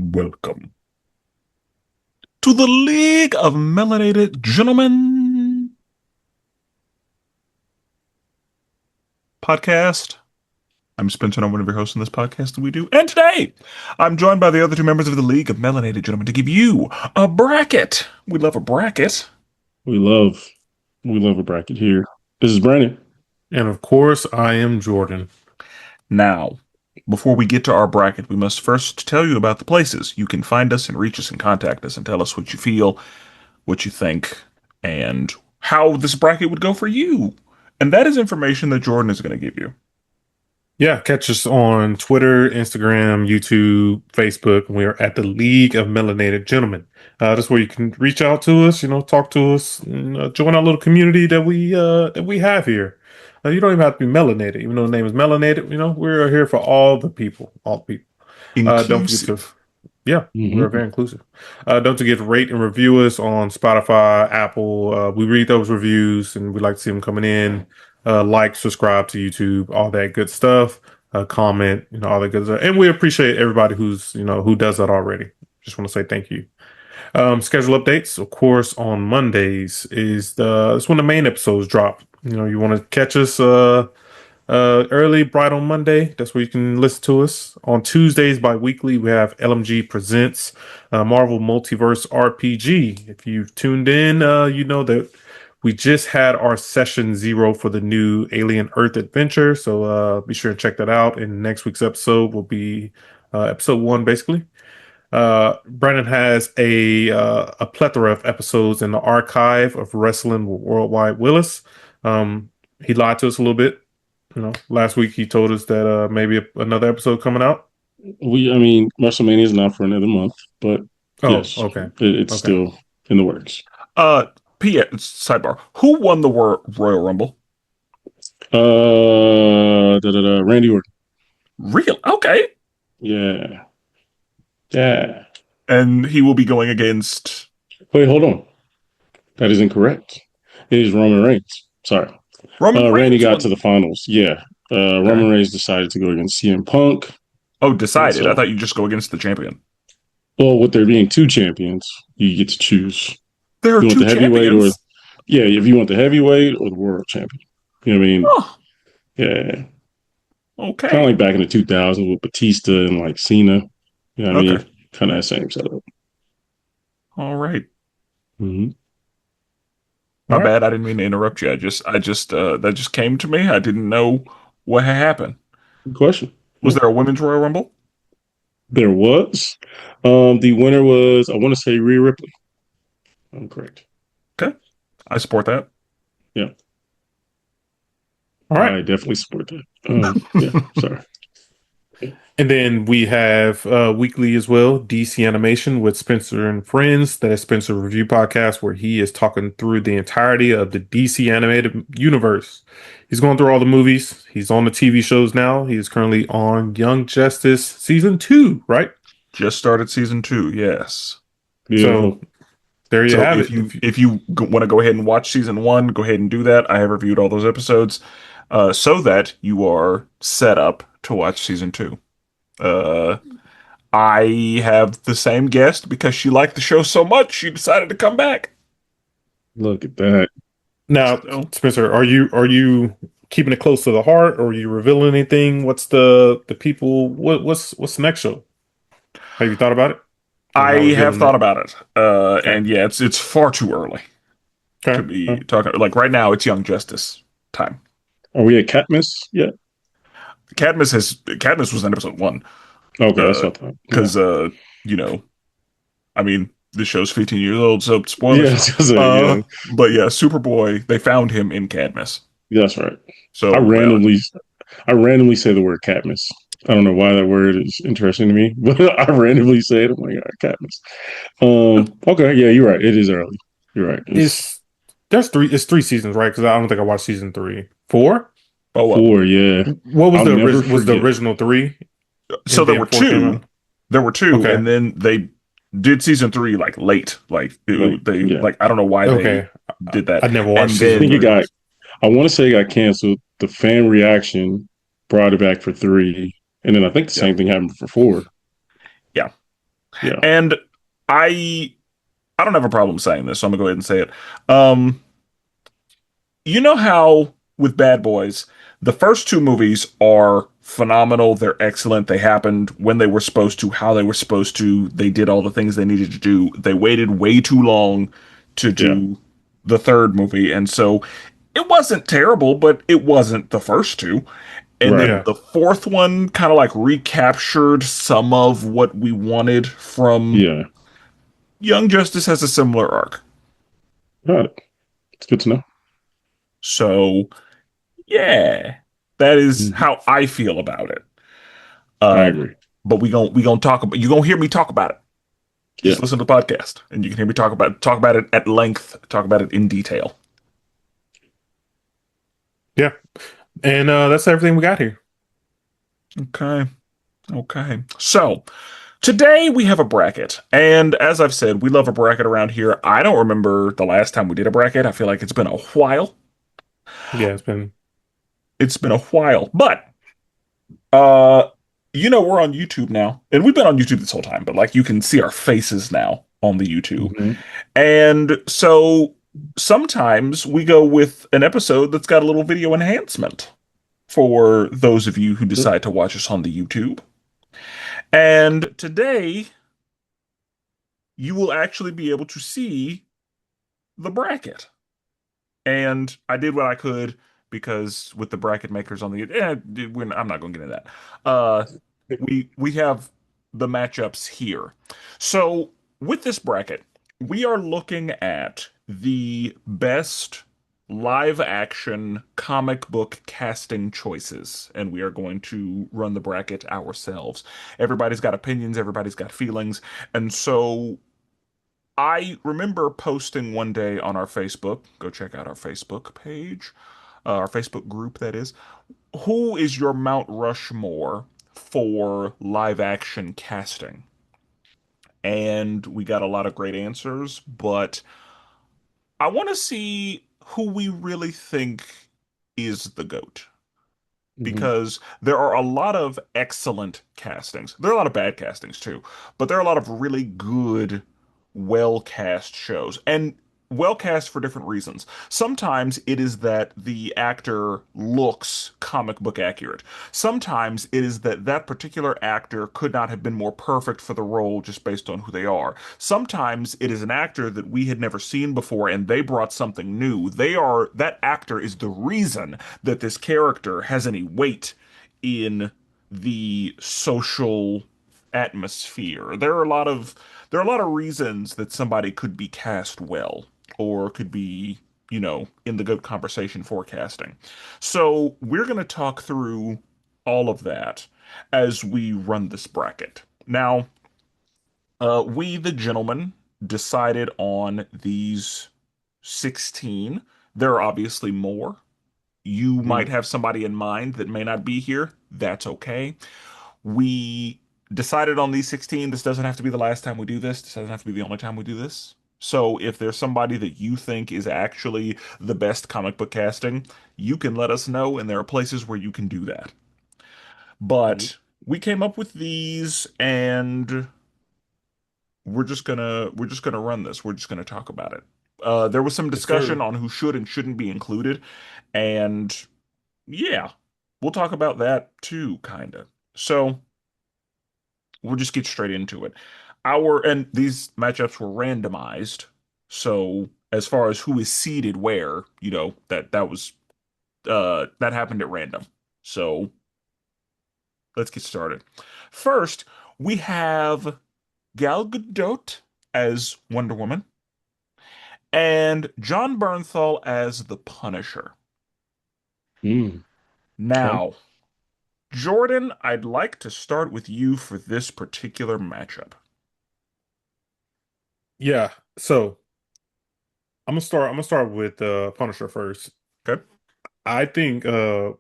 Welcome to the League of Melanated Gentlemen podcast. I'm Spenser, I'm one of your hosts on this podcast that we do. And today, I'm joined by the other two members of the League of Melanated Gentlemen to give you a bracket. We love a bracket. We love a bracket here. This is Brandon. And of course, I am Jordan. Now, before we get to our bracket, we must first tell you about the places you can find us and reach us and contact us and tell us what you feel, what you think, and how this bracket would go for you. And that is information that Jordan is going to give you. Yeah, catch us on Twitter, Instagram, YouTube, Facebook. We are at the League of Melanated Gentlemen. That's where you can reach out to us, talk to us, and, join our little community that we have here. You don't even have to be melanated, even though the name is melanated. We're here for all the people, Don't forget to, we're very inclusive. Don't forget to rate and review us on Spotify, Apple. We read those reviews, and we like to see them coming in. Like, subscribe to YouTube, all that good stuff. Comment, all that good stuff. And we appreciate everybody who does that already. Just want to say thank you. Schedule updates, of course, on Mondays it's when the main episodes drop. You want to catch us early, bright on Monday. That's where you can listen to us. On Tuesdays bi-weekly, we have LMG Presents Marvel Multiverse RPG. If you've tuned in, you know that we just had our session 0 for the new Alien Earth adventure. So be sure to check that out. And next week's episode will be episode 1, basically. Brandon has a plethora of episodes in the archive of Wrestling with Worldwide Willis. He lied to us a little bit. Last week he told us that maybe another episode coming out. WrestleMania is not for another month, but yes, okay, it's still in the works. Sidebar: who won the Royal Rumble? Randy Orton. Real? Okay. Yeah. And he will be going against. Wait, hold on. That is incorrect. It is Roman Reigns. Sorry. Randy got to the finals. Yeah. Roman Reigns decided to go against CM Punk. Oh, decided. I thought you just go against the champion. Well, with there being 2 champions, you get to choose. There are 2 champions? If you want the heavyweight or the world champion. You know what I mean? Oh. Yeah. Okay. Kind of like back in the 2000s with Batista and like Cena. You know what I mean? Kind of that same setup. All right. Mm-hmm. My bad. I didn't mean to interrupt you. I just that just came to me. I didn't know what had happened. Good question. Was there a women's Royal Rumble? There was. The winner was, I want to say, Rhea Ripley. I'm correct. Okay. I support that. Yeah. All right. I definitely support that. Sorry. And then we have weekly as well, DC Animation with Spenser and Friends. That is Spenser Review Podcast, where he is talking through the entirety of the DC animated universe. He's going through all the movies. He's on the TV shows now. He is currently on Young Justice season 2, right? Just started season 2, yes. Yeah. So there you have it. If you want to go ahead and watch season 1, go ahead and do that. I have reviewed all those episodes so that you are set up to watch season 2. I have the same guest because she liked the show so much she decided to come back. Look at that. Now, Spenser, are you keeping it close to the heart, or are you revealing anything? What's the people? What's the next show? Have you thought about it? I have thought about it, and yeah, it's far too early to be talking. Like right now, it's Young Justice time. Are we at Katniss yet? Cadmus was in episode 1. Okay, that's what I thought. Because the show's 15 years old, so spoilers. Yeah, but yeah, Superboy, they found him in Cadmus. That's right. So I randomly say the word Katniss. I don't know why that word is interesting to me, but I randomly say it. I'm like, all right, Katniss. Okay, yeah, you're right. It is early. You're right. It's 3 seasons, right? Because I don't think I watched season 3. 4? Oh, well. 4, yeah. What was the original 3? So there were 2. There were 2, okay. And then they did season 3 like late. Like I don't know why they did that. I never watched it. I want to say it got canceled. The fan reaction brought it back for 3, and then I think the same thing happened for 4. Yeah. Yeah. And I I don't have a problem saying this, so I'm gonna go ahead and say it. Um, you know how with Bad Boys, the first two movies are phenomenal. They're excellent. They happened when they were supposed to, how they were supposed to. They did all the things they needed to do. They waited way too long to Yeah. do the third movie, and so it wasn't terrible, but it wasn't the first two. And Right. then Yeah. the fourth one kind of like recaptured some of what we wanted from Yeah. Young Justice has a similar arc. Got it. It's good to know. So, yeah, that is Mhm. how I feel about it. I Um, agree. but we gonna talk about you gonna hear me talk about it. Yeah. Just listen to the podcast, and you can hear me talk about it at length, talk about it in detail. Yeah. And that's everything we got here. Okay, okay. So today we have a bracket, and as I've said, we love a bracket around here. I don't remember the last time we did a bracket. I feel like it's been a while. Yeah, it's been It's been a while, but uh, we're on YouTube now, and we've been on YouTube this whole time. But like, you can see our faces now on the YouTube. Hmm. And so sometimes we go with an episode that's got a little video enhancement for those of you who decide to watch us on the YouTube. And today you will actually be able to see the bracket. And I did what I could because with the bracket makers on the I'm not going to get into that. We have the matchups here. So with this bracket, we are looking at the best live action comic book casting choices, and we are going to run the bracket ourselves. Everybody's got opinions, everybody's got feelings, and so I remember posting one day on our Facebook, go check out our Facebook page, our Facebook group, that is. Who is your Mount Rushmore for live action casting? And we got a lot of great answers, but I want to see who we really think is the GOAT. Hmm. Because there are a lot of excellent castings. There are a lot of bad castings too, but there are a lot of really good, well cast shows. And well cast for different reasons. Sometimes it is that the actor looks comic book accurate. Sometimes it is that that particular actor could not have been more perfect for the role just based on who they are. Sometimes it is an actor that we had never seen before and they brought something new. That actor is the reason that this character has any weight in the social atmosphere. There are a lot of reasons that somebody could be cast well or could be, in the good conversation for casting. So, we're going to talk through all of that as we run this bracket. Now, we the gentlemen decided on these 16. There are obviously more. You might Hmm. have somebody in mind that may not be here. That's okay. We decided on these 16. This doesn't have to be the last time we do this. This doesn't have to be the only time we do this. So if there's somebody that you think is actually the best comic book casting, you can let us know, and there are places where you can do that. But we came up with these, and we're just gonna run this. We're just gonna talk about it. There was some yes, discussion sir. on who should and shouldn't be included, and yeah, we'll talk about that too, kind of. So we'll just get straight into it. And these matchups were randomized, so as far as who is seated where, that happened at random. So let's get started. First, we have Gal Gadot as Wonder Woman and John Bernthal as the Punisher. Mm. Okay. Now, Jordan, I'd like to start with you for this particular matchup. Yeah. So I'm gonna start with Punisher first. Okay? I think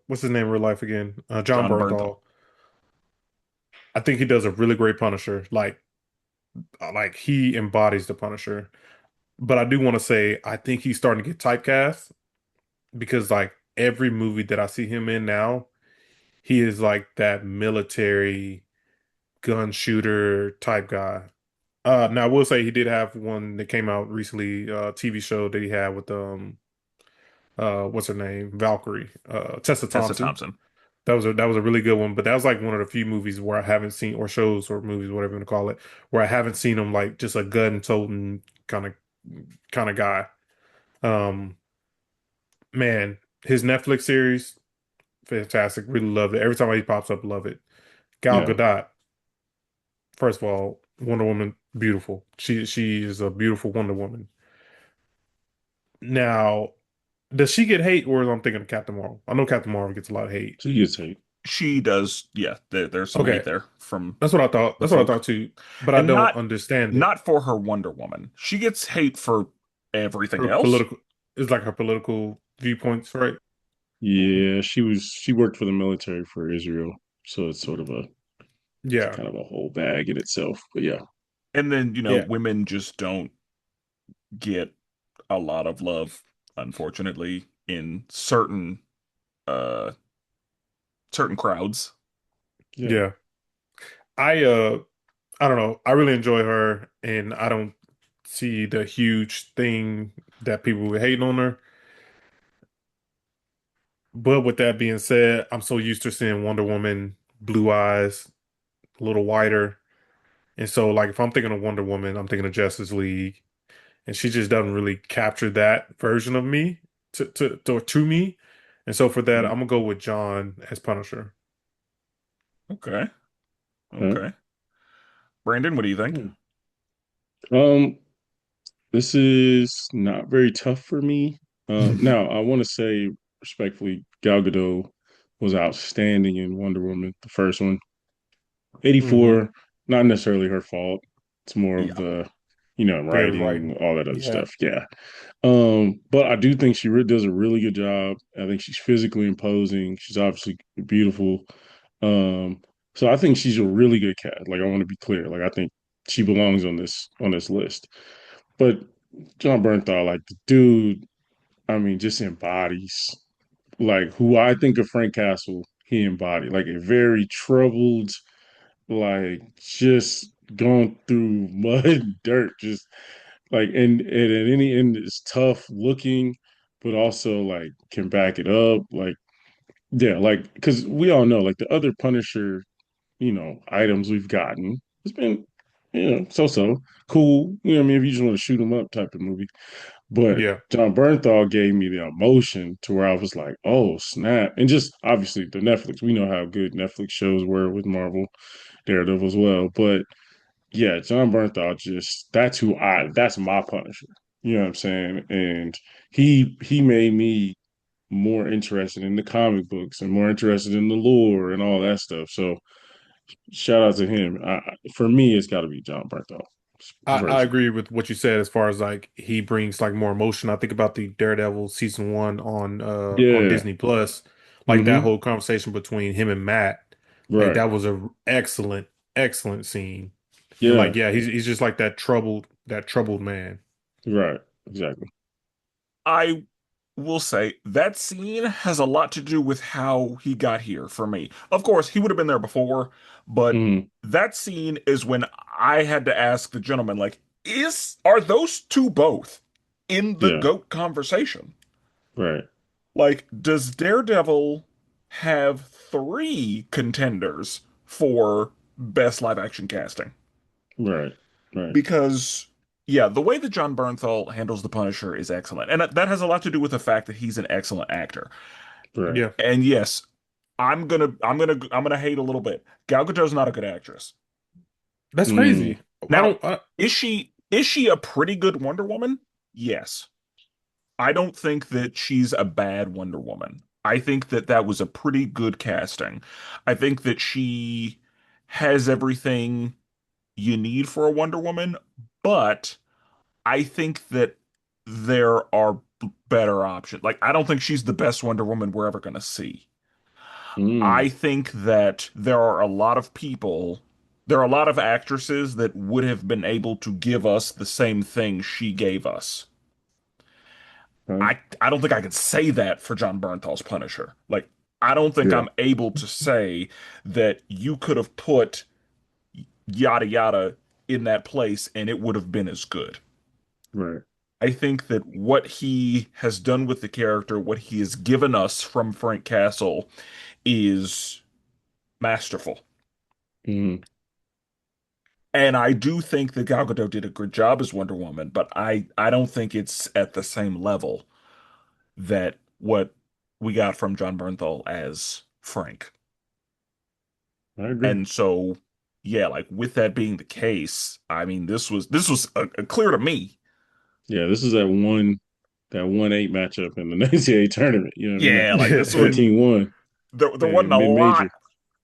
what's his name in real life again? John John Bernthal. Bernthal. I think he does a really great Punisher. Like he embodies the Punisher. But I do want to say I think he's starting to get typecast because like every movie that I see him in now, he is like that military gun shooter type guy. Now I will say he did have one that came out recently, TV show that he had with what's her name? Valkyrie, Tessa Tessa Thompson. Thompson. That was a really good one, but that was like one of the few movies where I haven't seen, or shows or movies, whatever you want to call it, where I haven't seen him like just a gun toting kind of guy. Um, man, his Netflix series, fantastic. Really love it. Every time he pops up, love it. Gal Yeah. Gadot, first of all, Wonder Woman, beautiful. She is a beautiful Wonder Woman. Now, does she get hate, or I'm thinking of Captain Marvel? I know Captain Marvel gets a lot of hate. So you take. She does, yeah. There's some hate Okay, there from that's what I thought. the That's what I thought folk, too. But I and don't not understand it. not for her Wonder Woman. She gets hate for everything Her else. political is like her political viewpoints, right? Yeah, she worked for the military for Israel, so it's sort of a it's Yeah, kind of a whole bag in itself. But yeah, And then, yeah, women just don't get a lot of love, unfortunately, in uh certain crowds. yeah, yeah. I I don't know. I really enjoy her, and I don't see the huge thing that people were hating on her. But with that being said, I'm so used to seeing Wonder Woman, blue eyes, a little whiter. And so, like, if I'm thinking of Wonder Woman, I'm thinking of Justice League, and she just doesn't really capture that version of me to me. And so, for that, I'm mm, gonna go with John as Punisher. Okay. okay. Okay. Brandon, what do you think? Hmm. Um, this is not very tough for me. Now I want to say respectfully, Gal Gadot was outstanding in Wonder Woman, the first one. Hmm. 84, not necessarily her fault. It's more of Yeah. the, The writing, writing. all that other Yeah. stuff. Yeah. But I do think she does a really good job. I think she's physically imposing. She's obviously beautiful. Um, so I think she's a really good cat. Like I want to be clear. Like I think she belongs on this list. But John Bernthal, like the dude, I mean, just embodies like who I think of Frank Castle, he embodied like a very troubled, like just going through mud and dirt, just like and at any end is tough looking, but also like can back it up. Like, yeah, like because we all know like the other Punisher, items we've gotten, it's been, so cool. You know what I mean? If you just want to shoot them up type of movie. But Yeah. John Bernthal gave me the emotion to where I was like, oh snap. And just obviously the Netflix, we know how good Netflix shows were with Marvel, Daredevil as well. But yeah, John Bernthal just that's my Punisher. You know what I'm saying? And he made me more interested in the comic books and more interested in the lore and all that stuff. So shout out to him. For me, it's got to be John Bernthal I version. agree with what you said as far as like he brings like more emotion. I think about the Daredevil season one on Yeah. Disney Plus, like that Hmm. whole conversation between him and Matt. Like Right. that was a excellent scene. And like Yeah. yeah, he's just like that troubled man. Right. Exactly. I will say that scene has a lot to do with how he got here for me. Of course, he would have been there before, but Hmm. that scene is when I had to ask the gentleman, like, are those two both in the Yeah. GOAT conversation? Right. Like, does Daredevil have three contenders for best live action casting? Right. Right. Because yeah, the way that John Bernthal handles the Punisher is excellent, and that has a lot to do with the fact that he's an excellent actor. Right. Yeah, And yes, I'm gonna hate a little bit. Gal Gadot's not a good actress. that's Mm. crazy. I Now, don't. is she a pretty good Wonder Woman? Yes. I don't think that she's a bad Wonder Woman. I think that that was a pretty good casting. I think that she has everything you need for a Wonder Woman, but I think that there are better options. Like, I don't think she's the best Wonder Woman we're ever going to see. I Mm. think that there are a lot of actresses that would have been able to give us the same thing she gave us. Okay. I don't think I could say that for John Bernthal's Punisher. Like, I don't think Yeah. I'm able to say that you could have put yada yada in that place and it would have been as good. Right. I think that what he has done with the character, what he has given us from Frank Castle, is masterful. Hmm. And I do think that Gal Gadot did a good job as Wonder Woman, but I don't think it's at the same level that what we got from John Bernthal as Frank. I agree. And so, yeah, like with that being the case, I mean, this was a clear to me. Yeah, this is that 1-8 matchup in the NCAA tournament. You know what I mean? That Yeah, like this one, 13-1 there wasn't and a mid-major. lot,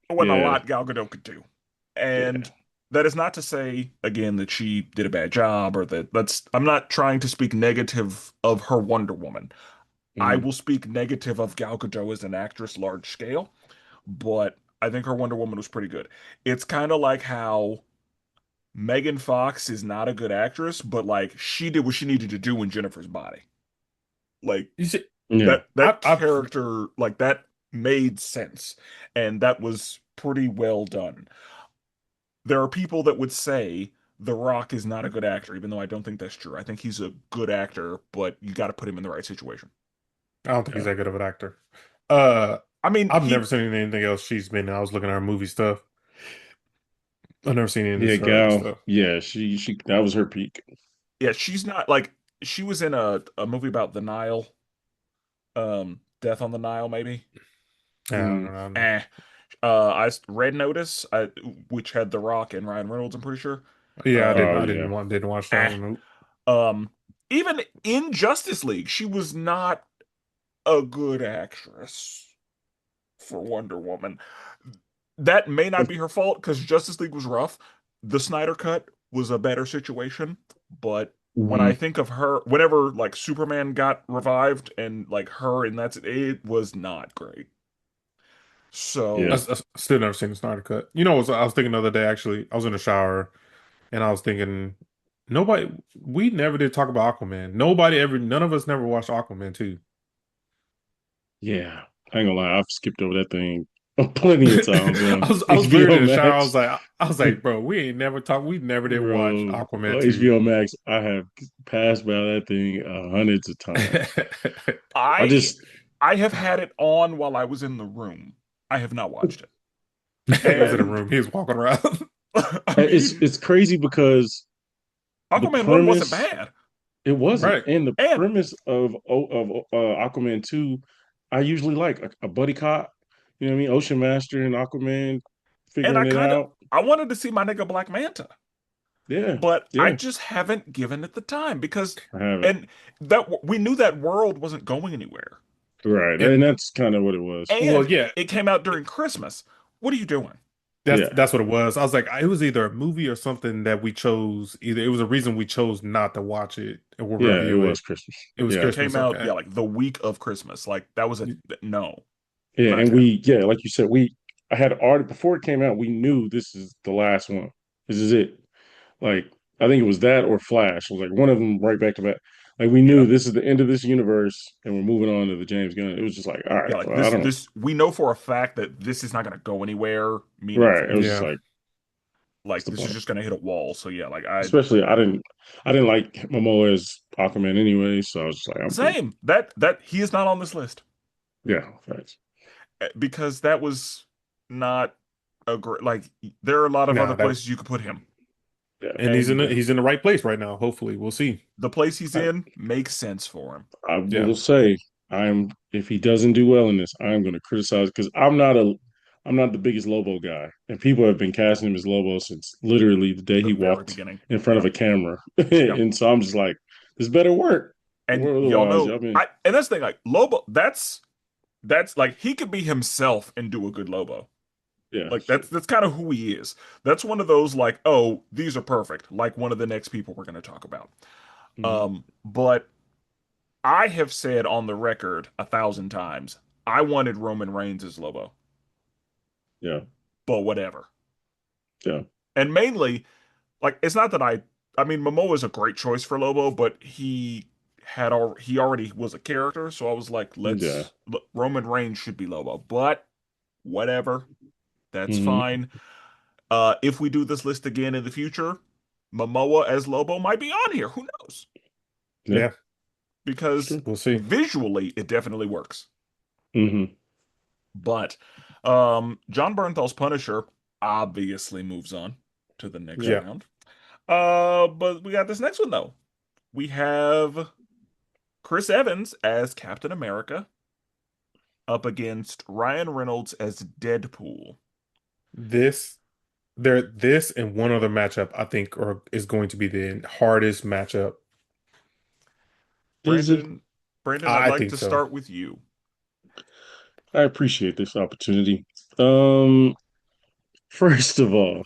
there wasn't a Yeah, lot Gal Gadot could do. And yeah. that is not to say, again, that she did a bad job or that's I'm not trying to speak negative of her Wonder Woman. I Hmm. will speak negative of Gal Gadot as an actress large scale, but I think her Wonder Woman was pretty good. It's kind of like how Megan Fox is not a good actress, but like she did what she needed to do in Jennifer's Body. Like You see, Yeah. that I character, like that made sense, and that was pretty well done. There are people that would say The Rock is not a good actor, even though I don't think that's true. I think he's a good actor, but you got to put him in the right situation. I don't think he's Yeah. that good of an actor. Uh, I mean, I've never seen anything else she's been in. I was looking at her movie stuff. I've never seen any of Yeah, her other Gal. stuff. Yeah, she that was her peak. yeah, she's not like she was in a movie about the Nile, Death on the Nile, maybe. Yeah, I don't Mm. know. I don't know. Eh. Red Notice, which had The Rock and Ryan Reynolds, I'm pretty sure. Yeah, I didn't. Oh Um, I yeah. didn't watch that eh. one. Nope. Um, Even in Justice League, she was not a good actress for Wonder Woman. That may not be her fault because Justice League was rough. The Snyder Cut was a better situation, but when I Hmm. think of her, whenever like Superman got revived and like her, and that's it was not great. Yeah. So I still never seen the Snyder Cut. You know, I was thinking the other day. Actually, I was in the shower and I was thinking, nobody. We never did talk about Aquaman. Nobody ever. None of us never watched Aquaman too. Yeah. I ain't gonna lie, I've skipped over that thing plenty of times on I was literally HBO in the shower. Max. I was like, bro, we ain't never talked. We never did watch Bro, Aquaman 2. HBO Max, I have passed by that thing hundreds of times. I I just I have had it on while I was in the room. I have not watched it. He was in a And room. He was walking around. I it's mean, crazy because the Aquaman 1 wasn't premise bad. it wasn't, Right. and the And premise of Aquaman 2, I usually like a buddy cop. You know what I mean? Ocean Master and Aquaman and figuring it out. I wanted to see my nigga Black Manta, Yeah, but I yeah, just haven't given it the time because I have it. and that we knew that world wasn't going anywhere. Right, And and that's kind of what it was. well, And yeah, it came out during Christmas. What are you doing? Yeah, that's what it was. I was like, it was either a movie or something that we chose. Either it was a reason we chose not to watch it or yeah, it review was it. Christmas. It was Yeah, It came Christmas. out, Okay. yeah, like the week of Christmas. Like that was a no, yeah, not and today. yeah, like you said, I had already before it came out. We knew this is the last one. This is it. Like I think it was that or Flash. It was like one of them right back to back. Like we knew Yeah. this is the end of this universe, and we're moving on to the James Gunn. It was just like, all right, Yeah, like well, I don't. this we know for a fact that this is not going to go anywhere Right. It meaningful. was just Yeah. like, what's Like the this is point? just going to hit a wall. So yeah, like Especially I didn't like Momoa as Aquaman anyway, so I was just like, I'm cool. same. That he is not on this list Yeah, thanks. because that was not a great like there are a lot of other Nah, that places you could put him. Yeah, and And yeah. he's in the right place right now. Hopefully, we'll see. the place he's I, in makes sense for him. I Yeah. will say, I'm if he doesn't do well in this, I'm going to criticize because I'm not the biggest Lobo guy, and people have been casting him as Lobo since literally the day The he very walked beginning. in front of Yeah. a camera, Yeah. and so I'm just like, this better work, And or y'all otherwise, know y'all been I and that's the thing, like Lobo, that's like he could be himself and do a good Lobo. yeah, Like sure. that's kind of who he is. That's one of those like, oh, these are perfect, like one of the next people we're gonna talk about. Hmm. But I have said on the record 1,000 times, I wanted Roman Reigns as Lobo, Yeah, but whatever. yeah, And mainly, like it's not that I mean Momoa is a great choice for Lobo, but he already was a character, so I was like, yeah. Roman Reigns should be Lobo. But whatever, that's Hmm. fine. If we do this list again in the future, Momoa as Lobo might be on here. Who knows? Yeah, Yeah, Because true. we'll see. visually it definitely works. Hmm. But John Bernthal's Punisher obviously moves on to the next Yeah. Yeah, round. But we got this next one though. We have Chris Evans as Captain America up against Ryan Reynolds as Deadpool. this this and one other matchup I think is going to be the hardest matchup. Is it? Brandon, I'd I like think to so. start with you. I appreciate this opportunity. Um, First of all,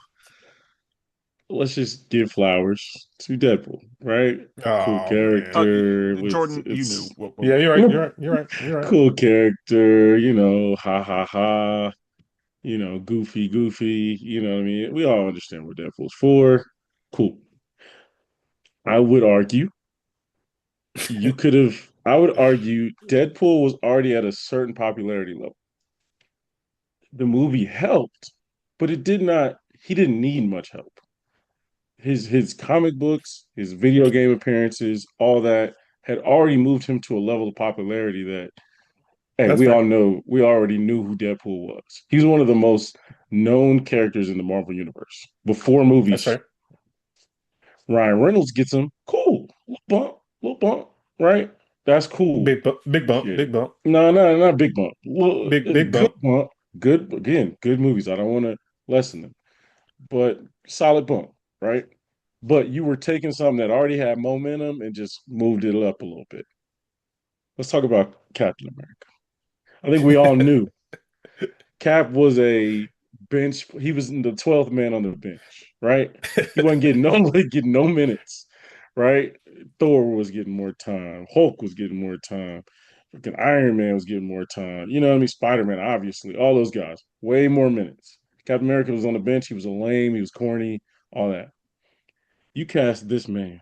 let's just give flowers to Deadpool, right? Cool Oh man. character with Jordan, you knew it's what Yeah, you're right. You're no, right. You're right. You're right. cool character, ha ha ha, goofy, goofy, you know what I mean? We all understand what Deadpool's for. Cool. I would argue I would argue Deadpool was already at a certain popularity level. The movie helped, but he didn't need much help. His comic books, his video game appearances, all that had already moved him to a level of popularity that hey, That's fair. we already knew who Deadpool was. He's one of the most known characters in the Marvel universe. Before That's movies, fair. Ryan Reynolds gets him. Cool. Little bump, right? That's cool. Big bump. Big bump. Shit. Big bump. No, no, not big bump. Big Good bump. bump. Good again, good movies. I don't want to lessen them, but solid bump, right? But you were taking something that already had momentum and just moved it up a little bit. Let's talk about Captain America. I think we all knew Cap was a bench. He was the 12th man on the bench, right? He wasn't getting no getting no minutes, right? Thor was getting more time. Hulk was getting more time. Freaking Iron Man was getting more time. You know what I mean? Spider Man, obviously, all those guys, way more minutes. Captain America was on the bench. He was a lame. He was corny. All that. You cast this man.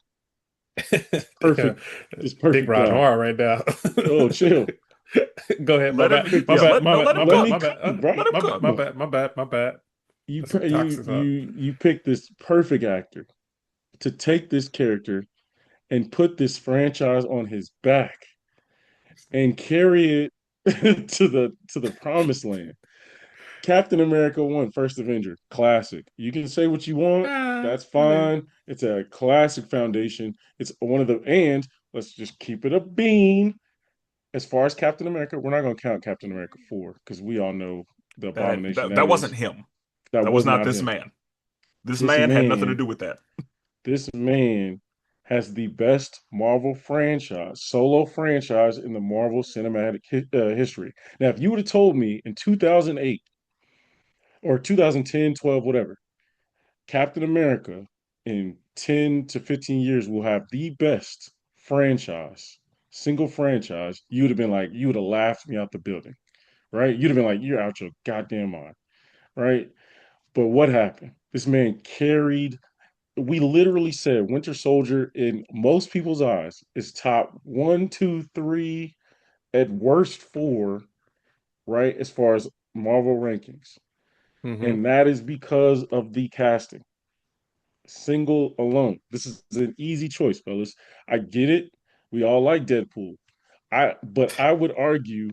It's Yeah. perfect. It's Dick perfect riding guy. hard right now. Oh, chill. Go ahead. My Let him, bad. Pick My yeah, this. bad. My bad. let him My Let bad. cook. me My cook, bad. bro. Let him Come cook. My on. bad. My bad. My bad. You That's some toxic talk. you pick this perfect actor to take this character and put this franchise on his back and carry it to the promised land. Captain America 1, First Avenger, classic. You can say what you want, Ah, that's I mean, fine. It's a classic foundation. It's one of the and let's just keep it a bean. As far as Captain America, we're not going to count Captain America 4 because we all know the abomination That that wasn't is. him. That That was was not not this him. man. This This man had nothing to man do with that. This man has the best Marvel franchise, solo franchise in the Marvel cinematic history. Now, if you would have told me in 2008 or 2010, 12, whatever, Captain America in 10 to 15 years will have the best franchise, single franchise, you would have been like, you would have laughed me out the building, right? You'd have been like, you're out your goddamn mind, right? But what happened? This man carried we literally said Winter Soldier in most people's eyes is top one, two, three, at worst four, right? As far as Marvel rankings. hmm And that is because of the casting. Single alone. This is an easy choice, fellas. I get it. We all like Deadpool. But I would argue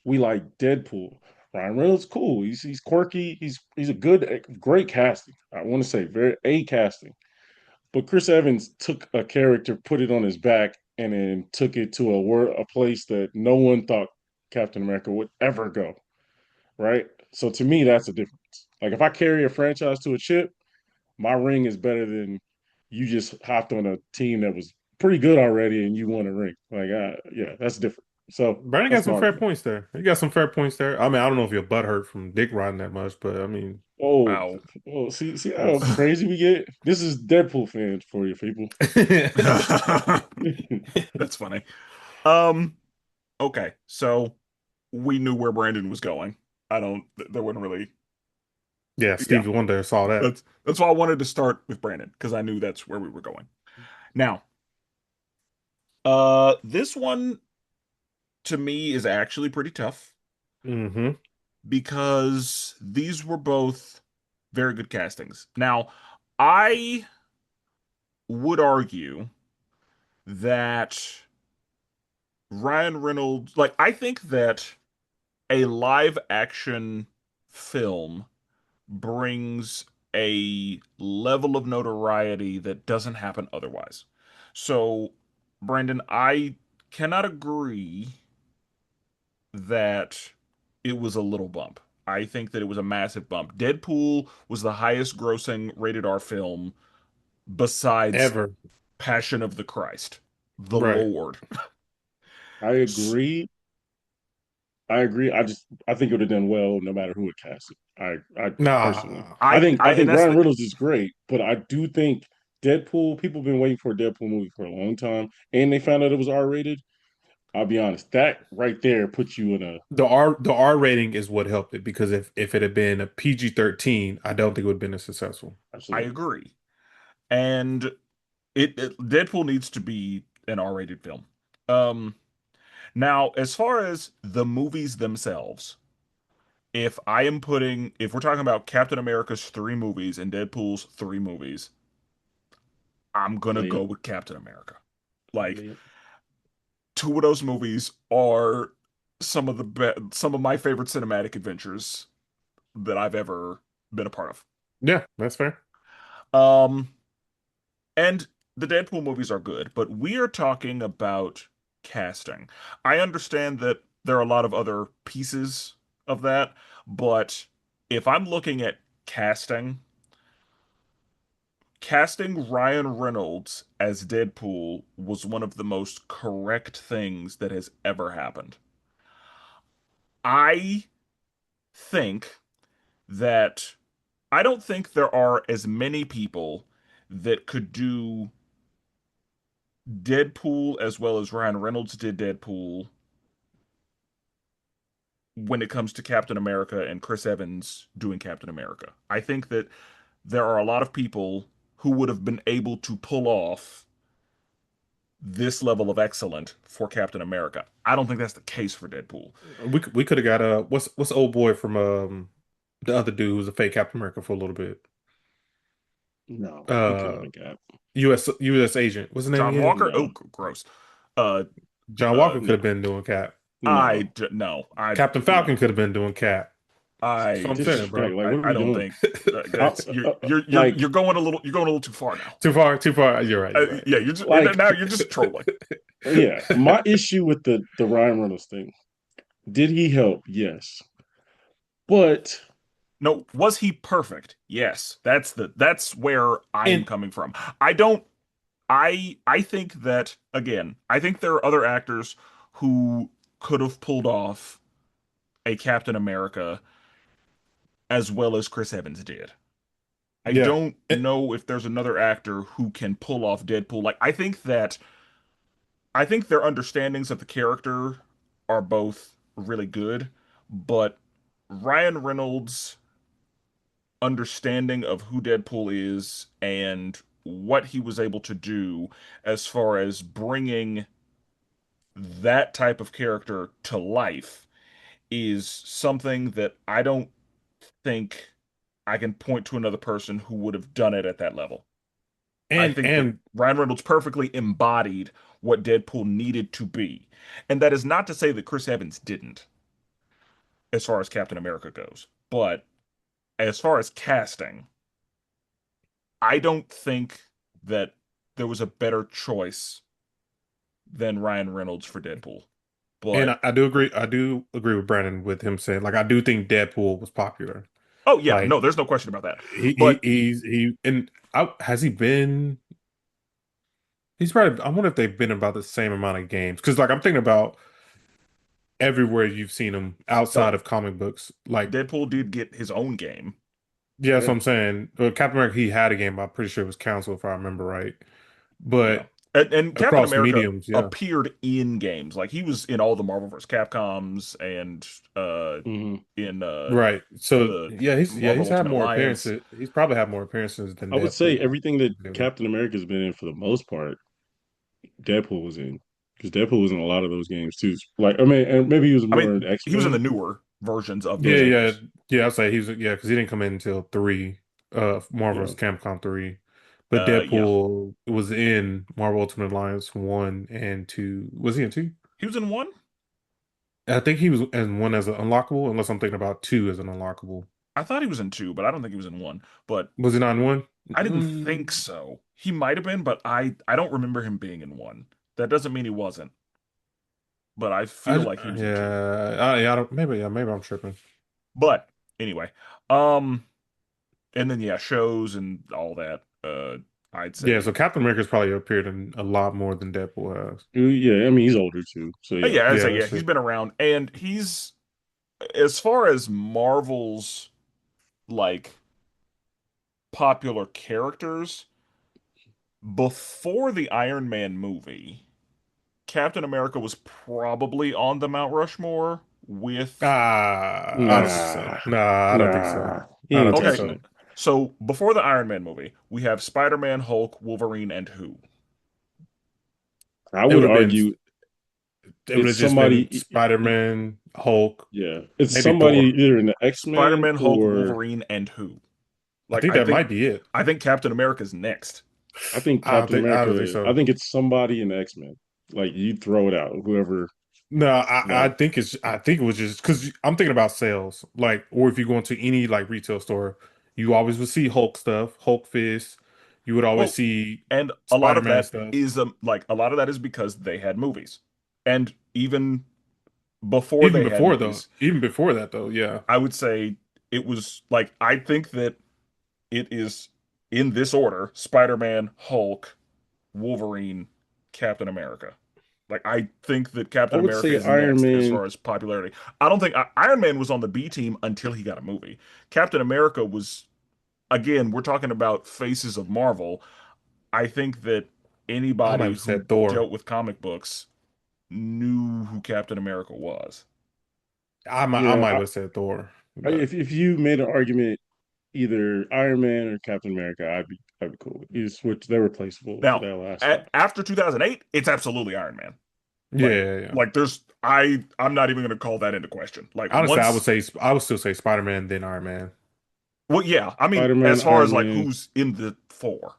we like Deadpool. Ryan Reynolds, cool. He's quirky. He's a great casting. I want to say very a casting. But Chris Evans took a character, put it on his back, and then took it to a place that no one thought Captain America would ever go. Right. So to me, that's a difference. Like if I carry a franchise to a chip, my ring is better than you just hopped on a team that was pretty good already and you won a ring. Like, yeah, that's different. So Brandon got that's my some fair argument. points there. He got some fair points there. I mean, I don't know if your butt hurt from dick riding that much, but I mean, Oh, Wow. see how crazy we get. This is Deadpool fans for you people. That's funny. Um, okay, so we knew where Brandon was going. I don't, there wasn't really, yeah, yeah, Stevie Wonder saw that. that's why I wanted to start with Brandon because I knew that's where we were going. Now, this one to me is actually pretty tough hmm because these were both very good castings. Now, I would argue that Ryan Reynolds, like, I think that a live action film brings a level of notoriety that doesn't happen otherwise. So, Brandon, I cannot agree that it was a little bump. I think that it was a massive bump. Deadpool was the highest grossing rated R film besides Ever. Passion of the Christ, the Right. Lord. I agree. I agree. I think it would have done well no matter who it casted. I personally, Nah. I And think that's Ryan the Reynolds is great, but I do think Deadpool. People have been waiting for a Deadpool movie for a long time, and they found out it was R rated. I'll be honest, that right there puts you in a The R rating is what helped it because if it had been a PG-13, I don't think it would have been as successful. I absolutely. agree. And Deadpool needs to be an R-rated film. Um Now, as far as the movies themselves, if we're talking about Captain America's three movies and Deadpool's three movies, I'm gonna Lay go it, with Captain America. Like, lay it. two of those movies are some of my favorite cinematic adventures that I've ever been a part of. Yeah, that's fair. Um, and the Deadpool movies are good, but we are talking about casting. I understand that there are a lot of other pieces of that, but if I'm looking at casting, casting Ryan Reynolds as Deadpool was one of the most correct things that has ever happened. I think that I don't think there are as many people that could do Deadpool as well as Ryan Reynolds did Deadpool when it comes to Captain America and Chris Evans doing Captain America. I think that there are a lot of people who would have been able to pull off this level of excellent for Captain America. I don't think that's the case for Deadpool. We could have got what's the old boy from the other dude who was a fake Captain America for a little bit. No, we couldn't have Uh been got. US agent. What's his name John again? Walker, oh, No, gross. Uh, John uh, Walker could have no, been doing Cap. no, no, Captain Falcon no. could have been doing Cap. That's what I'm saying, Disrespect. bro. Like, what are I we don't doing? think I, that's like, you're going a little too far now. Too far, too far. You're right, you're right. Yeah, you're just like, now you're just trolling. yeah. My issue with the Ryan Reynolds thing. Did he help? Yes, but No, was he perfect? Yes. That's where I am And coming from. I don't I think that again, I think there are other actors who could have pulled off a Captain America as well as Chris Evans did. I yeah. don't know if there's another actor who can pull off Deadpool. Like I think their understandings of the character are both really good, but Ryan Reynolds' understanding of who Deadpool is and what he was able to do as far as bringing that type of character to life is something that I don't think I can point to another person who would have done it at that level. I and think that and Ryan Reynolds perfectly embodied what Deadpool needed to be. And that is not to say that Chris Evans didn't, as far as Captain America goes. But as far as casting, I don't think that there was a better choice than Ryan Reynolds for Deadpool. and But I do agree. I do agree with Brandon with him saying like I do think Deadpool was popular. oh yeah, Like no, there's no question about that. he But he's he and has he been? He's probably. I wonder if they've been about the same amount of games because like I'm thinking about everywhere you've seen him outside no, of comic books. Like Deadpool did get his own game. yeah, that's what yeah, I'm saying. Captain America he had a game. But I'm pretty sure it was canceled if I remember right. Yeah. But And Captain across America mediums, yeah. appeared in games. Like he was in all the Marvel vs. Capcoms and hmm in Right. So the he's Marvel had Ultimate more Alliance. appearances. He's probably had more appearances than I would say Deadpool. everything that Captain America's been in for the most part, Deadpool was in because Deadpool was in a lot of those games too. Like, I mean, and maybe he was I more in mean, X he was in the Men. newer versions of Yeah, those Yeah, yeah, games. yeah. I'd say he was because he didn't come in until three, Marvel's yeah. Capcom 3. But Yeah, Deadpool was in Marvel Ultimate Alliance 1 and 2. Was he in 2? he was in one. I think he was in 1 as an unlockable, unless I'm thinking about 2 as an unlockable. I thought he was in two, but I don't think he was in one. But Was he not in 1? I didn't think so. He might have been, but I don't remember him being in one. That doesn't mean he wasn't, but I feel like he was in two. Yeah, I don't, maybe I'm tripping. But anyway, um, and then yeah, shows and all that. I'd Yeah, so say, Captain America's probably appeared in a lot more than Deadpool has. Yeah, I mean he's older too, so yeah. yeah, I'd Yeah, say yeah, that's he's true. been around, and he's as far as Marvel's like popular characters before the Iron Man movie. Captain America was probably on the Mount Rushmore with I don't us. think Nah, so. Nah, I don't think so. nah, he I don't ain't think Okay, touching so. it. so before the Iron Man movie, we have Spider-Man, Hulk, Wolverine, and who? I It would would have been argue it would it's have just been somebody. Spider-Man, Hulk, Yeah, it's maybe somebody Thor. either in the X-Men Spider-Man, Hulk, or Wolverine, and who? I Like think that might be it. I think Captain America's next. I think I Captain don't think I don't think America. I so. think it's somebody in the X-Men. Like you throw it out, whoever. No, I Like think I think it was just because I'm thinking about sales, like, or if you go into any like retail store, you always would see Hulk stuff, Hulk Fist. You would always Well, see and a lot of Spider-Man that stuff. is like a lot of that is because they had movies. And even before they had movies, Even before that though, yeah. I would say it was like I think that it is in this order: Spider-Man, Hulk, Wolverine, Captain America. Like I think that I Captain would America say is Iron next as Man. far as popularity. I don't think Iron Man was on the B team until he got a movie. Captain America was again, we're talking about faces of Marvel. I think that I might anybody have who said Thor. dealt with comic books knew who Captain America was. I Yeah, might have said Thor, but if you made an argument either Iron Man or Captain America, I'd be cool. You switch, they're replaceable for Now, that last one. after 2008, it's absolutely Iron Man. yeah, Like yeah, yeah. there's I'm not even going to call that into question. Like Honestly, once I would still say Spider-Man then Iron Man. well yeah, I mean Spider Man, as far Iron as like Man, who's in the four.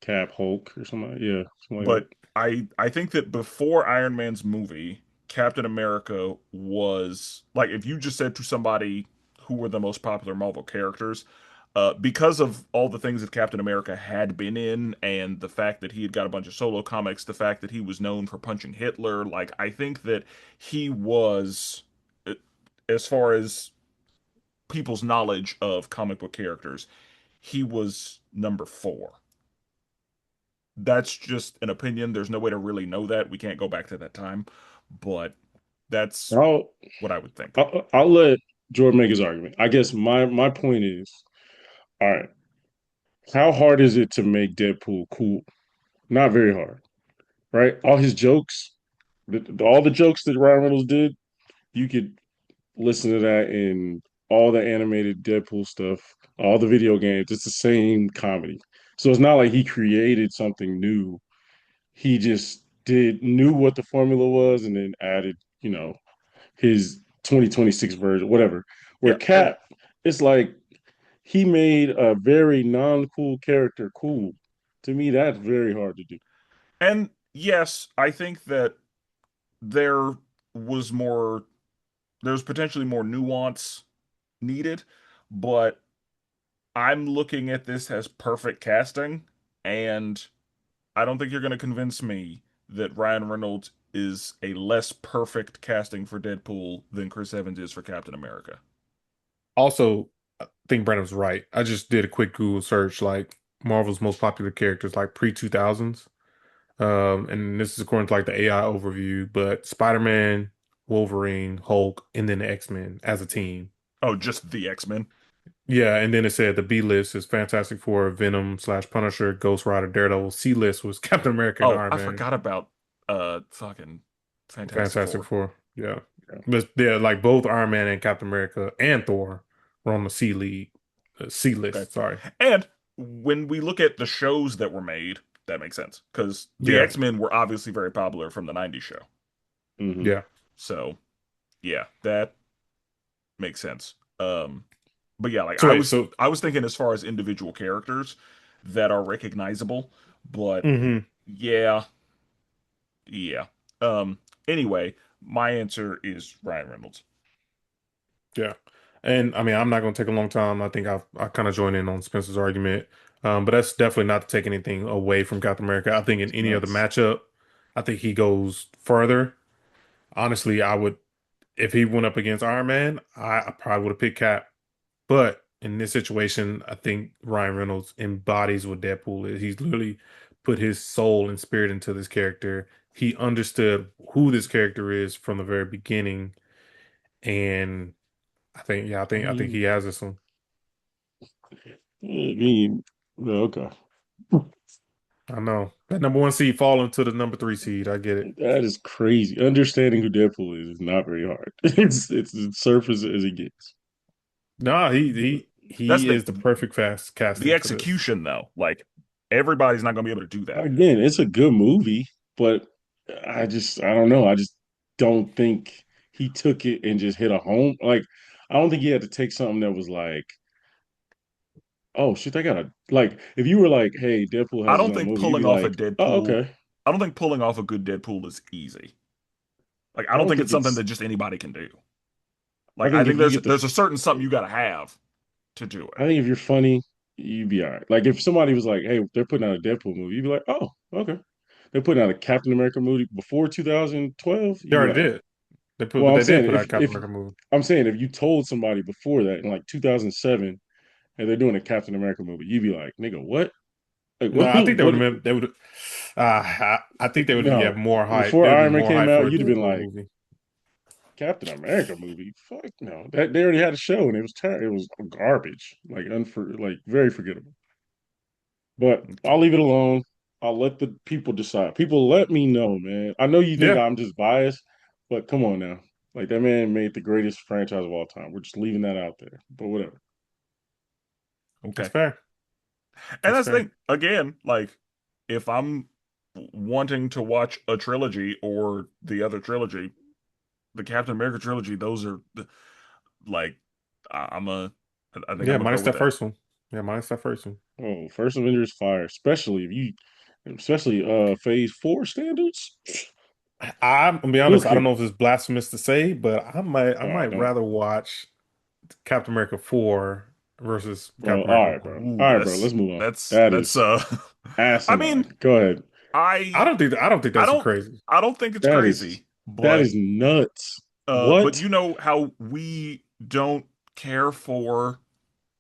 Cap, Hulk, or something. Yeah, something like But I think that before Iron Man's movie, Captain America was like if you just said to somebody who were the most popular Marvel characters, because of all the things that Captain America had been in, and the fact that he had got a bunch of solo comics, the fact that he was known for punching Hitler, like I think that he was, uh, as far as people's knowledge of comic book characters, he was number four. That's just an opinion. There's no way to really know that. We can't go back to that time, but that. that's what I would think. I'll let Jordan make his argument. I guess my point is, all right, how hard is it to make Deadpool cool? Not very hard, right? All his jokes, all the jokes that Ryan Reynolds did, you could listen to that in all the animated Deadpool stuff, all the video games. It's the same comedy. So it's not like he created something new. He just did knew what the formula was and then added, his 2026 version, whatever. Where Yeah, and Cap, it's like he made a very non-cool character cool. To me, that's very hard to do. yes, I think that there was more there's potentially more nuance needed, but I'm looking at this as perfect casting, and I don't think you're going to convince me that Ryan Reynolds is a less perfect casting for Deadpool than Chris Evans is for Captain America. Also, I think Brandon's right. I just did a quick Google search, like Marvel's most popular characters, like pre-2000s. And this is according to like the AI overview, but Spider-Man, Wolverine, Hulk, and then the X-Men as a team. Oh, just the X-Men. Yeah, and then it said the B list is Fantastic Four, Venom slash Punisher, Ghost Rider, Daredevil. C list was Captain America and Oh, Iron I Man. forgot about fucking Fantastic Fantastic Four. Four. Yeah. Yeah. But yeah, like both Iron Man and Captain America and Thor were on the C league, C Okay. list. Sorry. And when we look at the shows that were made, that makes sense because the Yeah. X-Men were obviously very popular from the 90s show. Hmm. Yeah. So, yeah, that makes sense. But yeah, like So wait, so I was thinking as far as individual characters, that are recognizable. But Hmm. yeah, yeah. Um. Anyway, my answer is Ryan Reynolds. Yeah. And I mean, I'm not going to take a long time. I think I kind of join in on Spencer's argument. But that's definitely not to take anything away from Captain America. I think in It's any other nuts. matchup, I think he goes further. Honestly, I would, if he went up against Iron Man, I probably would have picked Cap. But in this situation, I think Ryan Reynolds embodies what Deadpool is. He's literally put his soul and spirit into this character. He understood who this character is from the very beginning. And I think, yeah, I I think he mean, has this one. I mean, okay. I know that number one seed falling to the number three seed. I get it. That is crazy. Understanding who Deadpool is not very hard. It's as surface as it gets. No, That's he is the perfect fast the casting for this. execution though. Like everybody's not going to be able to do that. Again, it's a good movie, but I don't know. I just don't think he took it and just hit a home. Like, I don't think he had to take something that was like, oh shit, I gotta like. If you were like, hey, Deadpool I has his don't own think movie, you'd be pulling off a like, oh, Deadpool. okay. I don't think pulling off a good Deadpool is easy. Like I I don't don't think think it's something that it's. just anybody can do. I Like I think if think you get the there's a certain something you got to have to do it. I think if you're funny, you'd be all right. Like if somebody was like, "Hey, they're putting out a Deadpool movie," you'd be like, "Oh, okay." They're putting out a Captain America movie before 2012. They You'd be already like, did. "Well, They did put out a Captain America movie. I'm saying if you told somebody before that in like 2007 and they're doing a Captain America movie, you'd be like, "Nigga, what? Like No, I think they would what? have been. They would. I think they would. Yeah, No." more hype. Before They'd be Iron Man more came hype out, for a you'd have been Deadpool like, movie. "Captain America movie? Fuck no." That they already had a show and it was terrible. It was garbage. Like like very forgettable. But I'll Okay. leave it alone. I'll let the people decide. People, let me know, man. I know you think Yeah, I'm just biased, but come on now. Like that man made the greatest franchise of all time. We're just leaving that out there. But whatever. that's Okay. fair. And That's that's the fair. thing. Again, like if I'm wanting to watch a trilogy or the other trilogy, the Captain America trilogy, those are like I'm a I think I'm Yeah, gonna go minus with that that. first one. Yeah, minus that first one. Oh, first Avengers fire, especially if you, especially Phase 4 standards. I'm gonna be Who honest. I don't could? know if it's blasphemous to say, but I might Don't, rather watch Captain America 4 versus bro. Captain All America right, 1. bro. Ooh, All right, bro. Let's move on. That that's is I mean, asinine. Go ahead. I I don't think I that's don't crazy. I don't think it's That is crazy, that is nuts. but What, you know how we don't care for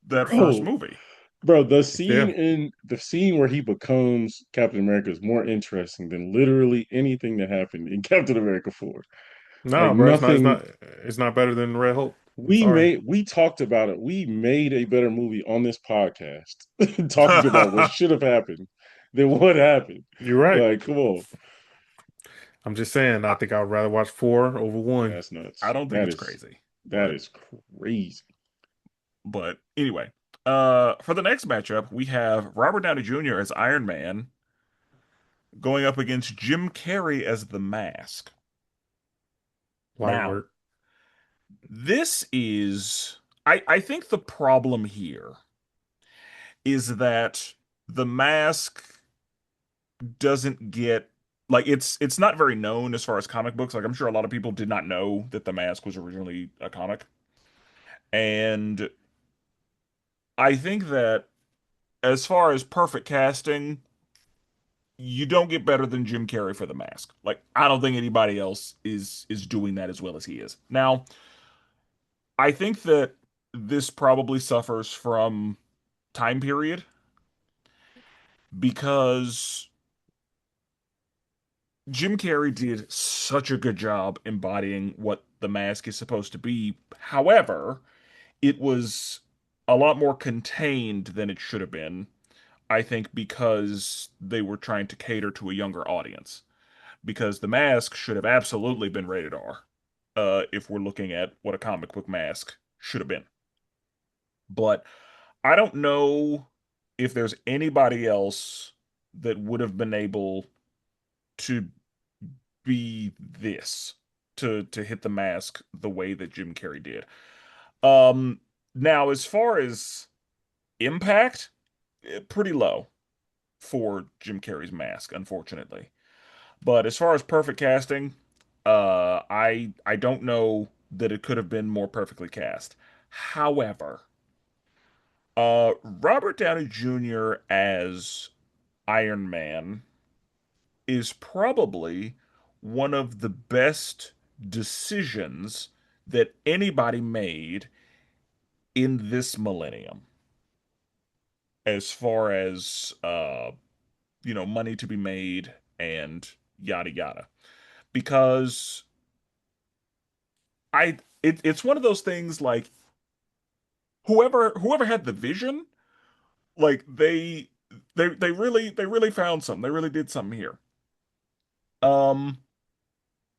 that first bro? movie. Bro, Yeah. the scene where he becomes Captain America is more interesting than literally anything that happened in Captain America 4. Like No, bro, nothing it's not better than Red Hulk. I'm sorry. we talked about it. We made a better movie on this podcast talking about what should have happened than what happened. You're right. Like, come on. I'm just saying, I think I'd rather watch 4 over 1. That's nuts. I don't think it's crazy, That but is crazy. anyway, for the next matchup, we have Robert Downey Jr. as Iron Man going up against Jim Carrey as The Mask. Light Now, work. this is I think the problem here is that The Mask doesn't get like it's not very known as far as comic books. Like I'm sure a lot of people did not know that The Mask was originally a comic. And I think that as far as perfect casting, you don't get better than Jim Carrey for The Mask. Like I don't think anybody else is doing that as well as he is. Now, I think that this probably suffers from time period because Jim Carrey did such a good job embodying what The Mask is supposed to be. However, it was a lot more contained than it should have been. I think because they were trying to cater to a younger audience. Because The Mask should have absolutely been rated R, if we're looking at what a comic book mask should have been. But I don't know if there's anybody else that would have been able to be this to hit the mask the way that Jim Carrey did. Um Now as far as impact, pretty low. for Jim Carrey's mask, unfortunately. But as far as perfect casting, I don't know that it could have been more perfectly cast. However, Robert Downey Jr. as Iron Man is probably one of the best decisions that anybody made in this millennium as far as money to be made and yada yada. Because it's one of those things like whoever had the vision, like they really found something. They really did something here. Um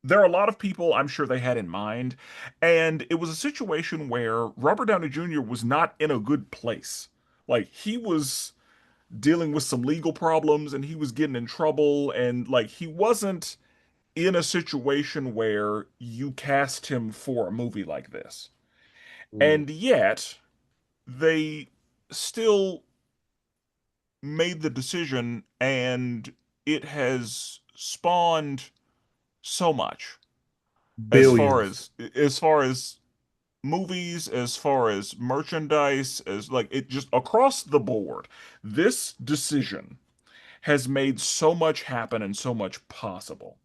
there are a lot of people I'm sure they had in mind, and it was a situation where Robert Downey Jr. was not in a good place. Like he was dealing with some legal problems and he was getting in trouble, and like he wasn't in a situation where you cast him for a movie like this. Mm. And yet they still made the decision, and it has spawned so much Billions. as far as movies, as far as merchandise, as like it just across the board. This decision has made so much happen and so much possible.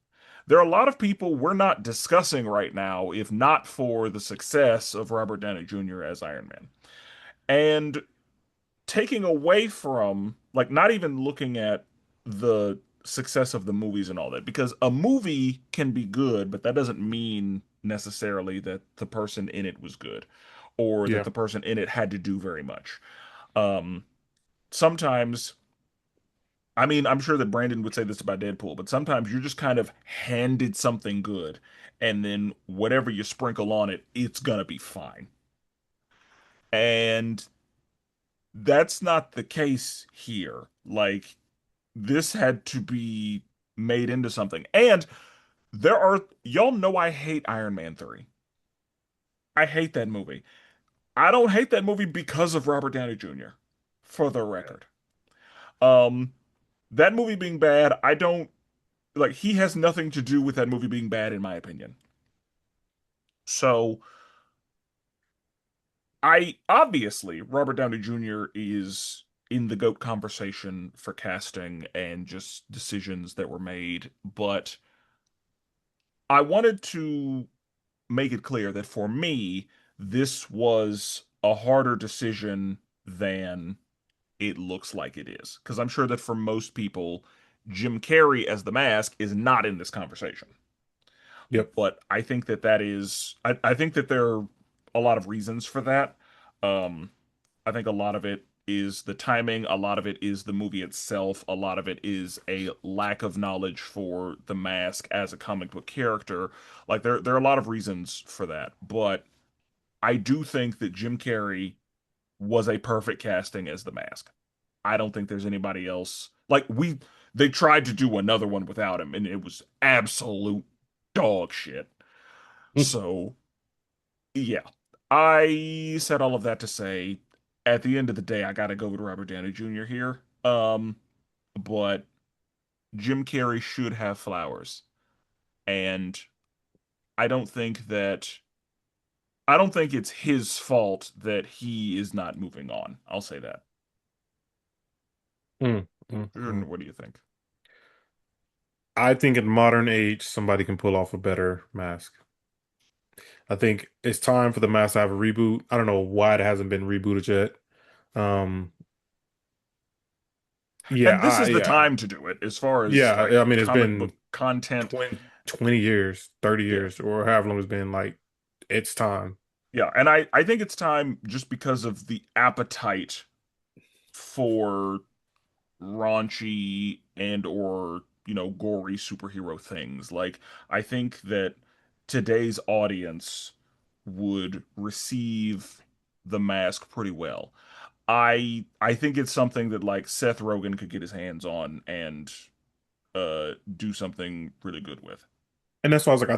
There are a lot of people we're not discussing right now if not for the success of Robert Downey Jr. as Iron Man. And taking away from, like, not even looking at the success of the movies and all that, because a movie can be good, but that doesn't mean necessarily that the person in it was good or that Yeah. the person in it had to do very much. Um, Sometimes, I mean, I'm sure that Brandon would say this about Deadpool, but sometimes you're just kind of handed something good, and then whatever you sprinkle on it, it's gonna be fine. And that's not the case here. Like, this had to be made into something. And y'all know I hate Iron Man 3. I hate that movie. I don't hate that movie because of Robert Downey Jr., for the record. Um, that movie being bad, I don't like, he has nothing to do with that movie being bad, in my opinion. So, I obviously, Robert Downey Jr. is in the GOAT conversation for casting and just decisions that were made, but I wanted to make it clear that for me, this was a harder decision than it looks like it is. Because I'm sure that for most people, Jim Carrey as the Mask is not in this conversation. Yep. But I think I think that there are a lot of reasons for that. Um, I think a lot of it is the timing, a lot of it is the movie itself, a lot of it is a lack of knowledge for the Mask as a comic book character. Like there are a lot of reasons for that, but I do think that Jim Carrey was a perfect casting as the Mask. I don't think there's anybody else. Like they tried to do another one without him and it was absolute dog shit. So yeah. I said all of that to say, at the end of the day, I gotta go with Robert Downey Jr. here. But Jim Carrey should have flowers. And I don't think that I don't think it's his fault that he is not moving on. I'll say that. Mm, mm, Jordan, mm. what do you think? I think in modern age, somebody can pull off a better mask. I think it's time for the mask to have a reboot. I don't know why it hasn't been rebooted yet. Um, yeah, And this is the yeah, time to do it as far as like yeah. I mean, it's comic been book content. 20 years, 30 Yeah. years, or however long it's been. Like, it's time. Yeah, and I think it's time just because of the appetite for raunchy and or gory superhero things. Like I think that today's audience would receive the mask pretty well. I think it's something that like Seth Rogen could get his hands on and do something really good with. And that's why I was like,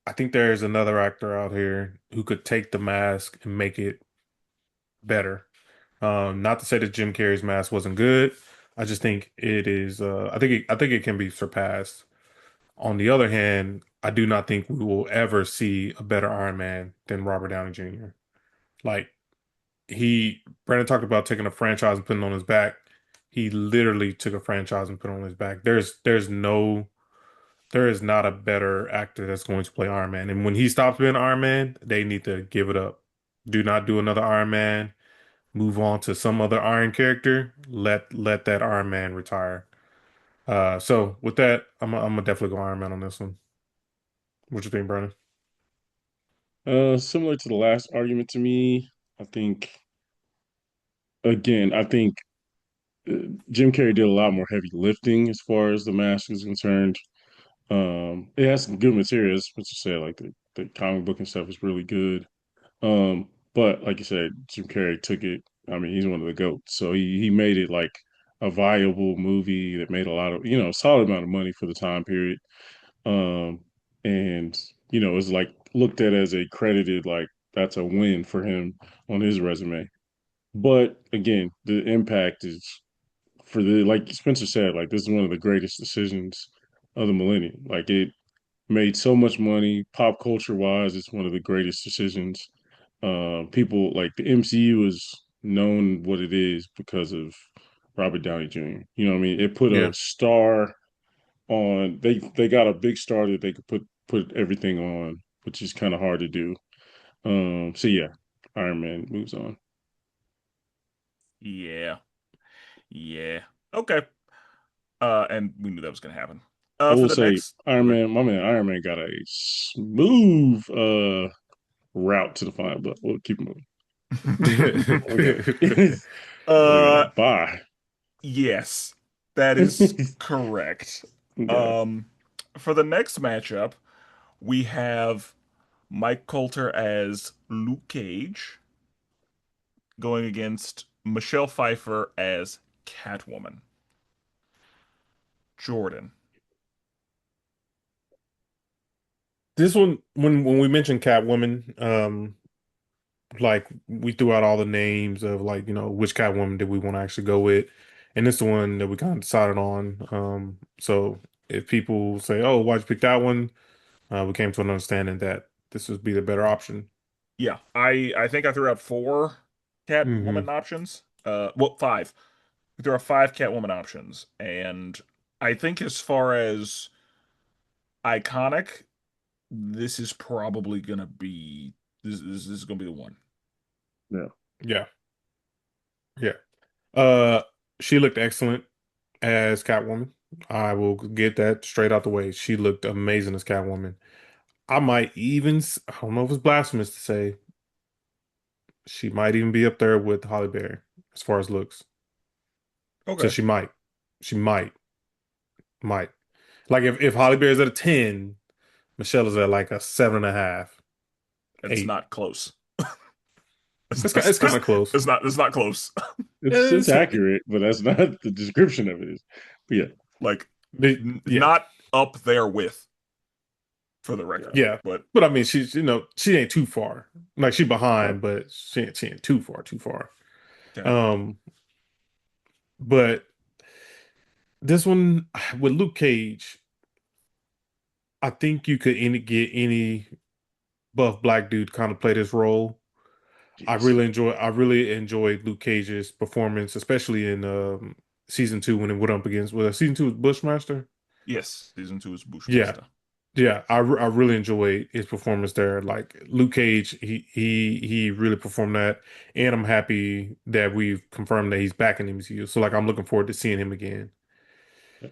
I think there's another actor out here who could take the mask and make it better. Not to say that Jim Carrey's mask wasn't good, I just think it is. I think it can be surpassed. On the other hand, I do not think we will ever see a better Iron Man than Robert Downey Jr. Like Brandon talked about taking a franchise and putting it on his back. He literally took a franchise and put it on his back. There is not a better actor that's going to play Iron Man. And when he stops being Iron Man, they need to give it up. Do not do another Iron Man. Move on to some other Iron character. Let that Iron Man retire. So with that, I'm gonna definitely go Iron Man on this one. What you think, Brandon? Similar to the last argument to me, I think I think Jim Carrey did a lot more heavy lifting as far as the mask is concerned. It has some good materials, what you said, like the comic book and stuff is really good. But like you said, Jim Carrey took it. I mean, he's one of the goats, so he made it like a viable movie that made a lot of a solid amount of money for the time period. Um, and it's like looked at as a credited like that's a win for him on his resume. But again, the impact is for the like Spencer said, like this is one of the greatest decisions of the millennium. Like it made so much money, pop culture wise. It's one of the greatest decisions. People like the MCU is known what it is because of Robert Downey Jr. You know what I mean? It put a Yeah. star on. They got a big star that they could put everything on, which is kind of hard to do. So yeah, Iron Man moves on. Yeah. Yeah. Okay. And we knew that was gonna happen. I For will the say next, Iron okay. Man, my man Iron Man got a smooth route to the final, but we'll keep moving. Okay. Uh, Bye. yes, that is correct. Okay. Um, for the next matchup, we have Mike Coulter as Luke Cage going against Michelle Pfeiffer as Catwoman. Jordan. This one, when we mentioned Catwoman, like we threw out all the names of like which Catwoman did we want to actually go with, and it's the one that we kind of decided on. So if people say, "Oh, why'd you pick that one?" We came to an understanding that this would be the better option. Yeah, I think I threw out four Hmm. Catwoman options. Well, five. There are five Catwoman options, and I think as far as iconic, this is probably gonna be this is gonna be the one. Yeah. Yeah, yeah. Uh, she looked excellent as Catwoman. I will get that straight out the way. She looked amazing as Catwoman. I might even, I don't know if it's blasphemous to say, she might even be up there with Holly Berry as far as looks. So Okay, she might. Like if Holly Berry's at a 10, Michelle is at like a 7.5, it's 8. not close. It's kind of close. It's not close. It's It's, accurate, but that's not the description of it is. But yeah, Like yeah, not up there with, for the record. yeah. But But I mean, she ain't too far. Like she right. behind, but she ain't too far. okay, Um, but this one with Luke Cage, I think you could get any buff black dude to kind of play this role. Jeez. I really enjoyed Luke Cage's performance, especially in season 2 when it went up against season 2 was Bushmaster. yes, season two is Yeah, Bushmaster. yeah, I really enjoyed his performance there. Like Luke Cage, he really performed that, and I'm happy that we've confirmed that he's back in the MCU. So like I'm looking forward to seeing him again. Yeah.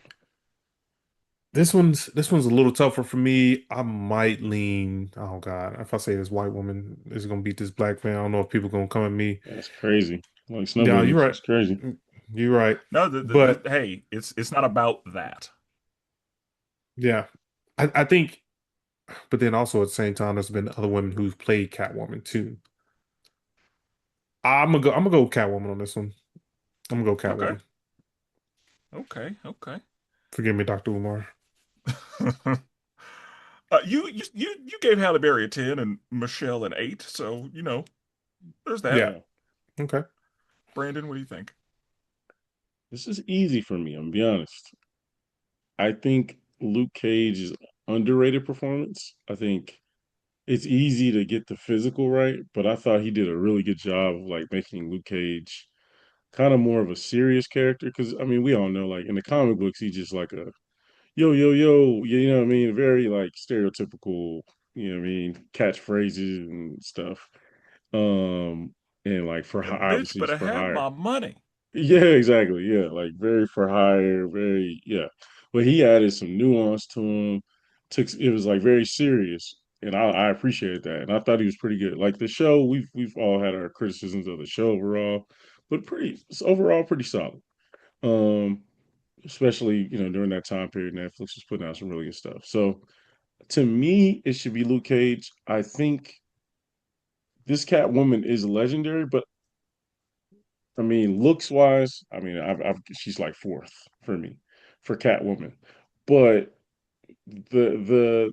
This one's a little tougher for me. I might lean. Oh God, if I say this white woman is gonna beat this black man, I don't know if people gonna come at me. That's crazy. Like Yeah, snowboarding you're right. is crazy. You're right. No, But hey, it's not about that. yeah, I think. But then also at the same time, there's been other women who've played Catwoman too. I'm gonna go Catwoman on this one. I'm gonna go Okay, Catwoman. okay. Forgive me, Dr. Umar. You gave Halle Berry a 10 and Michelle an 8, so there's that. Yeah. Yeah. Okay. Brandon, what do you think? this is easy for me. I'm gonna be honest. I think Luke Cage is underrated performance. I think it's easy to get the physical right, but I thought he did a really good job of like making Luke Cage kind of more of a serious character. Because I mean, we all know like in the comic books, he's just like a yo yo yo, you know what I mean? Very like stereotypical, you know what I mean, catchphrases and stuff. Um, and like for That bitch obviously it's better for have hire. my money. Yeah, exactly. Yeah, like very for hire, very yeah. But he added some nuance to him. Took it was like very serious, and I appreciated that. And I thought he was pretty good. Like the show, we've all had our criticisms of the show overall, but it's overall pretty solid. Um, Especially during that time period, Netflix was putting out some really good stuff. So to me, it should be Luke Cage. I think this Catwoman is legendary, but I mean, looks wise, I mean, she's like fourth for me for Catwoman. But the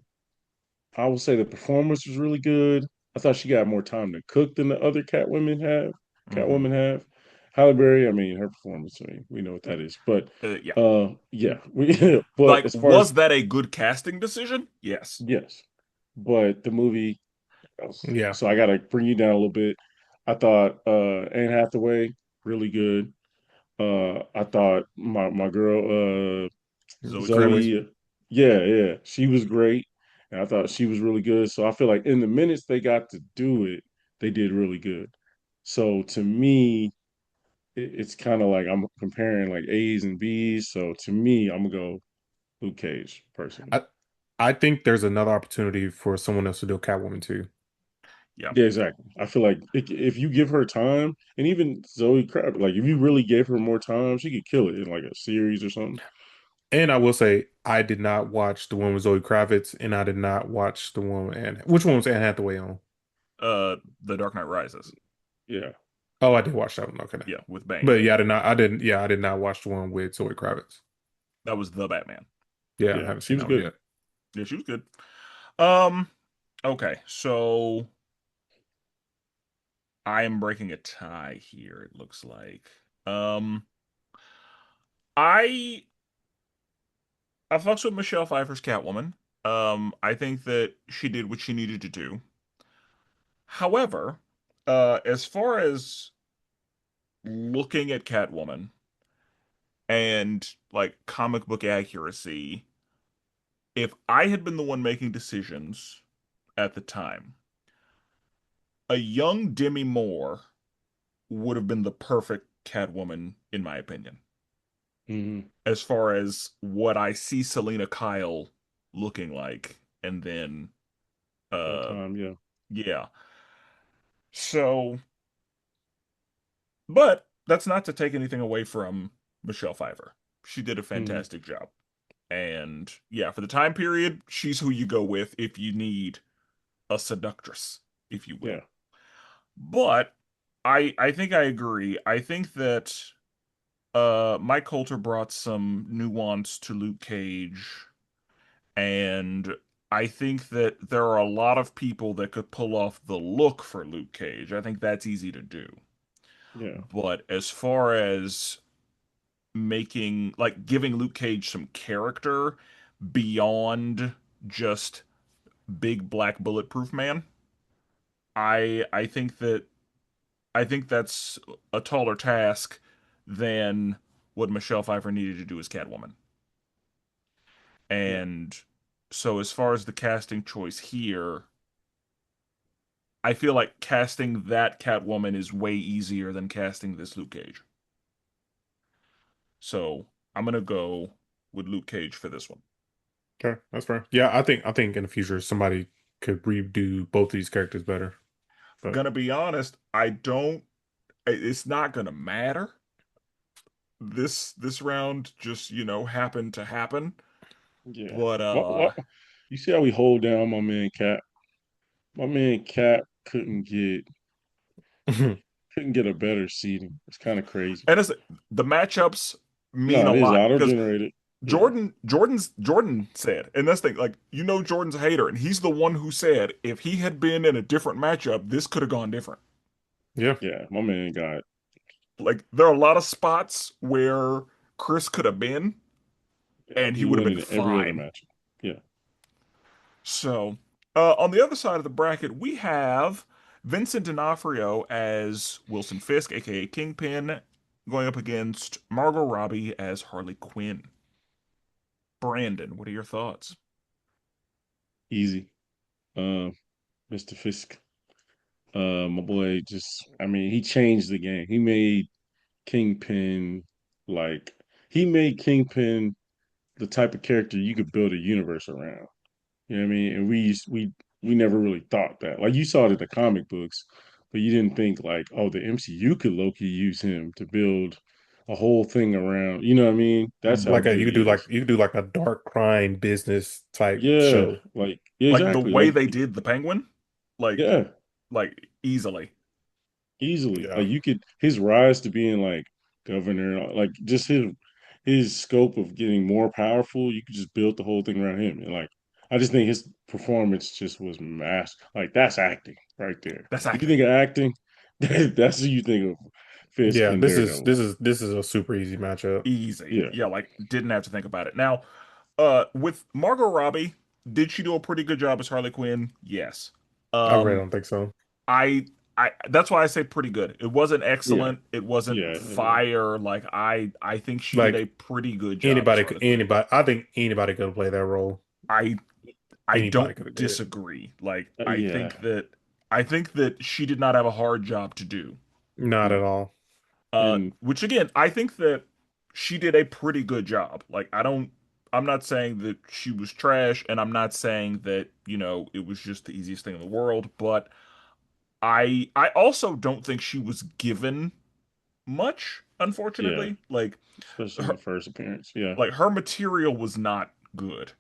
I will say the performance was really good. I thought she got more time to cook than the other Catwomen have. Hmm. Catwoman have. Halle Berry, I mean, her performance, I mean, we know what that is. But Yeah. yeah, we but Like, as far as was that a good casting decision? Yes. yes, but the movie. Yeah. So I got to bring you down a little bit. I thought Anne Hathaway really good. I thought my girl Zoe Zoe. Kravitz. Zoe, yeah, she was great, and I thought she was really good. So I feel like in the minutes they got to do it, they did really good. So to me, it's kind of like I'm comparing like A's and B's. So to me, I'm gonna go Luke Cage personally. I I think there's another opportunity for someone else to do Catwoman too. Yeah. Yeah, exactly. I feel like if you give her time, and even Zoe Kravitz, like if you really gave her more time, she could kill it in like a series or something. And I will say I did not watch the one with Zoe Kravitz, and I did not watch the one with Anne. Which one was Anne Hathaway on? The Dark Knight Rises. Yeah, Oh, I did watch that one. Okay. Yeah, with Bane. But yeah, I did not. I didn't. Yeah, I did not watch the one with Zoe Kravitz. That was the Batman. Yeah, I yeah, haven't she seen was that one good. yet. Yeah, she was good. Um, okay, so I am breaking a tie here, it looks like. Um, I I fucks with Michelle Pfeiffer's Catwoman. I think that she did what she needed to do. However, as far as looking at Catwoman and like comic book accuracy, if I had been the one making decisions at the time, a young Demi Moore would have been the perfect Catwoman, in my opinion. Hmm. As far as what I see Selena Kyle looking like, and then That uh time, yeah. yeah. So, but that's not to take anything away from Michelle Pfeiffer. She did a Hmm. fantastic job. And yeah, for the time period, she's who you go with if you need a seductress, if you Yeah, will. But I think I agree. I think that Mike Coulter brought some nuance to Luke Cage, and I think that there are a lot of people that could pull off the look for Luke Cage. I think that's easy to do. yeah, But as far as making, like, giving Luke Cage some character beyond just big black bulletproof man, I think that's a taller task than what Michelle Pfeiffer needed to do as Catwoman. yeah, And so as far as the casting choice here, I feel like casting that Catwoman is way easier than casting this Luke Cage. So I'm gonna go with Luke Cage for this one. Okay, that's fair. Yeah, I think in the future somebody could redo both of these characters better. But Gonna be honest, I don't. It's not gonna matter. This round just happened to happen. yeah. But What you see how we hold down my man Cap? My man Cap couldn't get a better seating. It's kind of crazy. and it's the matchups mean No, a it is lot auto because generated. Yeah, Jordan said, and that's the thing, like Jordan's a hater, and he's the one who said if he had been in a different matchup, this could have gone different. yeah, yeah. My man got Like there are a lot of spots where Chris could have been, Yeah, and he he would have won been in every other fine. match. Yeah, So, on the other side of the bracket, we have Vincent D'Onofrio as Wilson Fisk, aka Kingpin, going up against Margot Robbie as Harley Quinn. Brandon, what are your thoughts? easy. Um, Mr. Fisk, my boy, just I mean, he changed the game. He made Kingpin like he made Kingpin the type of character you could build a universe around. You know what I mean? And we never really thought that. Like you saw it in the comic books, but you didn't think like, oh, the MCU could low-key use him to build a whole thing around. You know what I mean? That's how Like a good you could he do like is. you could do like a dark crime business type Yeah, show. like yeah, Like the exactly. way Like they did the Penguin, like yeah, like easily. easily. Yeah. Like you could his rise to being like governor, like just his scope of getting more powerful, you could just build the whole thing around him. And like I just think his performance just was mass like that's acting right there. That's If you acting. think of acting, that's what you think of Fisk Yeah, and Daredevil. this is a super easy matchup. Easy. Yeah. Yeah, like didn't have to think about it. Now, with Margot Robbie, did she do a pretty good job as Harley Quinn? Yes. I really Um, don't think so. I that's why I say pretty good. It wasn't Yeah. excellent. It wasn't Yeah. fire. Like I think she did a Like pretty good job as Harley Quinn. anybody I think anybody could have played that role. I I Anybody don't could have did it. disagree. Like Yeah. I think that she did not have a hard job to do. Not at all. And Which again, I think that she did a pretty good job. Like I'm not saying that she was trash, and I'm not saying that, it was just the easiest thing in the world, but I also don't think she was given much, yeah, unfortunately. especially in Her the first appearance. Yeah. her material was not good.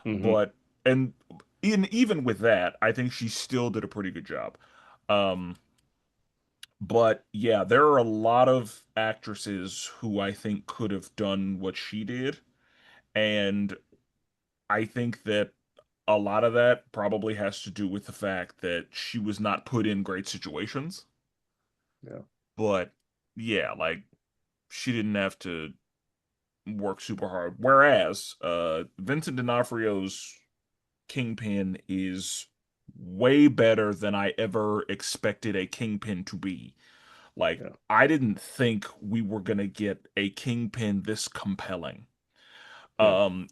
Hmm. But and even with that, I think she still did a pretty good job. Um but yeah, there are a lot of actresses who I think could have done what she did, and I think that a lot of that probably has to do with the fact that she was not put in great situations. Yeah. But yeah, like she didn't have to work super hard. Whereas Vincent D'Onofrio's Kingpin is way better than I ever expected a Kingpin to be. Like, Yeah. I didn't think we were gonna get a Kingpin this compelling. Yeah. Um,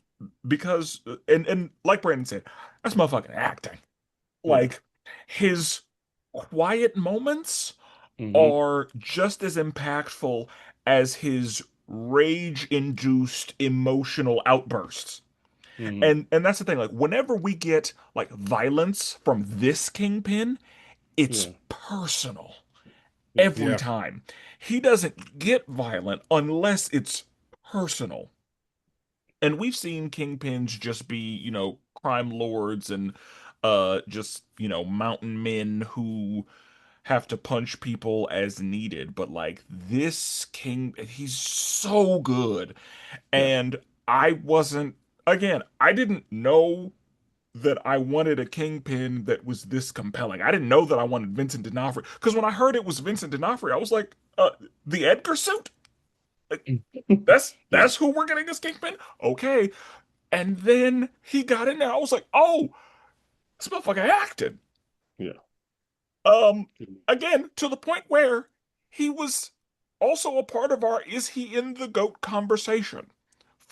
because and like Brandon said, that's motherfucking acting. Yeah. Like, his quiet moments Hmm. are just as impactful as his rage-induced emotional outbursts. Hmm. And that's the thing, like whenever we get like violence from this Kingpin, it's Yeah. personal Yeah. every Yeah. time. He doesn't get violent unless it's personal. And we've seen Kingpins just be, crime lords and just, mountain men who have to punch people as needed, but like this he's so good. Yeah. And I wasn't again, I didn't know that I wanted a Kingpin that was this compelling. I didn't know that I wanted Vincent D'Onofrio because when I heard it was Vincent D'Onofrio, I was like, the Edgar suit? Like, Yeah. that's who we're getting as Kingpin? Okay. And then he got in there. I was like, oh, this motherfucker acted. Yeah. Um, Again, to the point where he was also a part of our is he in the GOAT conversation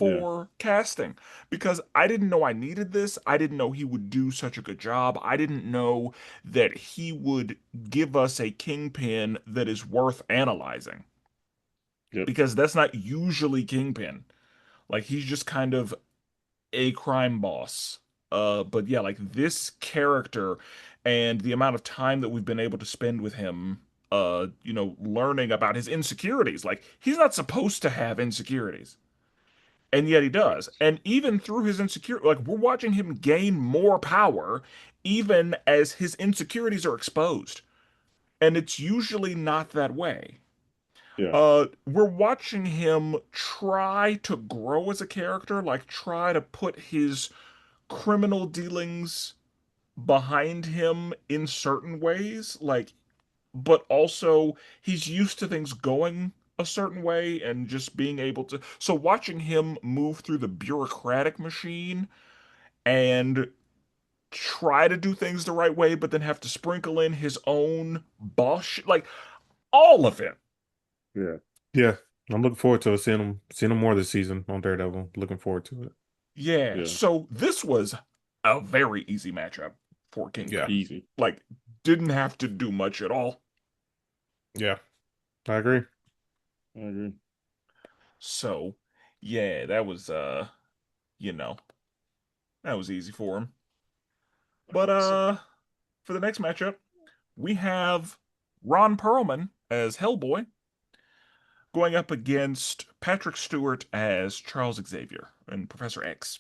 Yeah. for casting, because I didn't know I needed this. I didn't know he would do such a good job. I didn't know that he would give us a Kingpin that is worth analyzing, Yep. because that's not usually Kingpin. Like he's just kind of a crime boss. But yeah, like this character and the amount of time that we've been able to spend with him, learning about his insecurities. Like he's not supposed to have insecurities, and yet he does. Facts. And even through his insecurity, like we're watching him gain more power, even as his insecurities are exposed. And it's usually not that way. Yeah. We're watching him try to grow as a character, like try to put his criminal dealings behind him in certain ways. Like but also he's used to things going a certain way and just being able to. So watching him move through the bureaucratic machine and try to do things the right way, but then have to sprinkle in his own boss like all of it. Yeah. Yeah, I'm looking forward to seeing him more this season on Daredevil. Looking forward to it. Yeah. Yeah. So this was a very easy matchup for Yeah, Kingpin. Easy. Like, didn't have to do much at all. yeah, I agree. I agree. So, yeah, that was you know, that was easy for him. But for the next matchup, we have Ron Perlman as Hellboy going up against Patrick Stewart as Charles Xavier and Professor X.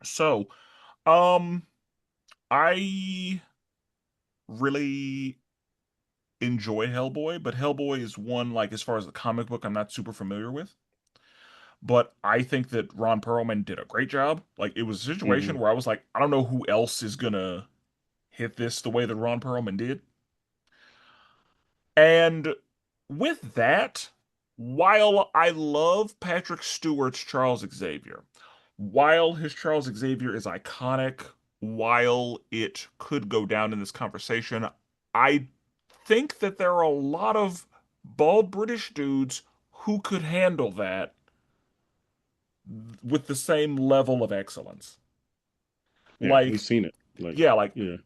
So, um, I really enjoy Hellboy, but Hellboy is one, like, as far as the comic book, I'm not super familiar with. But I think that Ron Perlman did a great job. Like, it was a situation Hmm. where I was like, I don't know who else is gonna hit this the way that Ron Perlman did. And with that, while I love Patrick Stewart's Charles Xavier, while his Charles Xavier is iconic, while it could go down in this conversation, I think that there are a lot of bald British dudes who could handle that with the same level of excellence. Yeah, we've Like, seen it. Like, yeah, like yeah,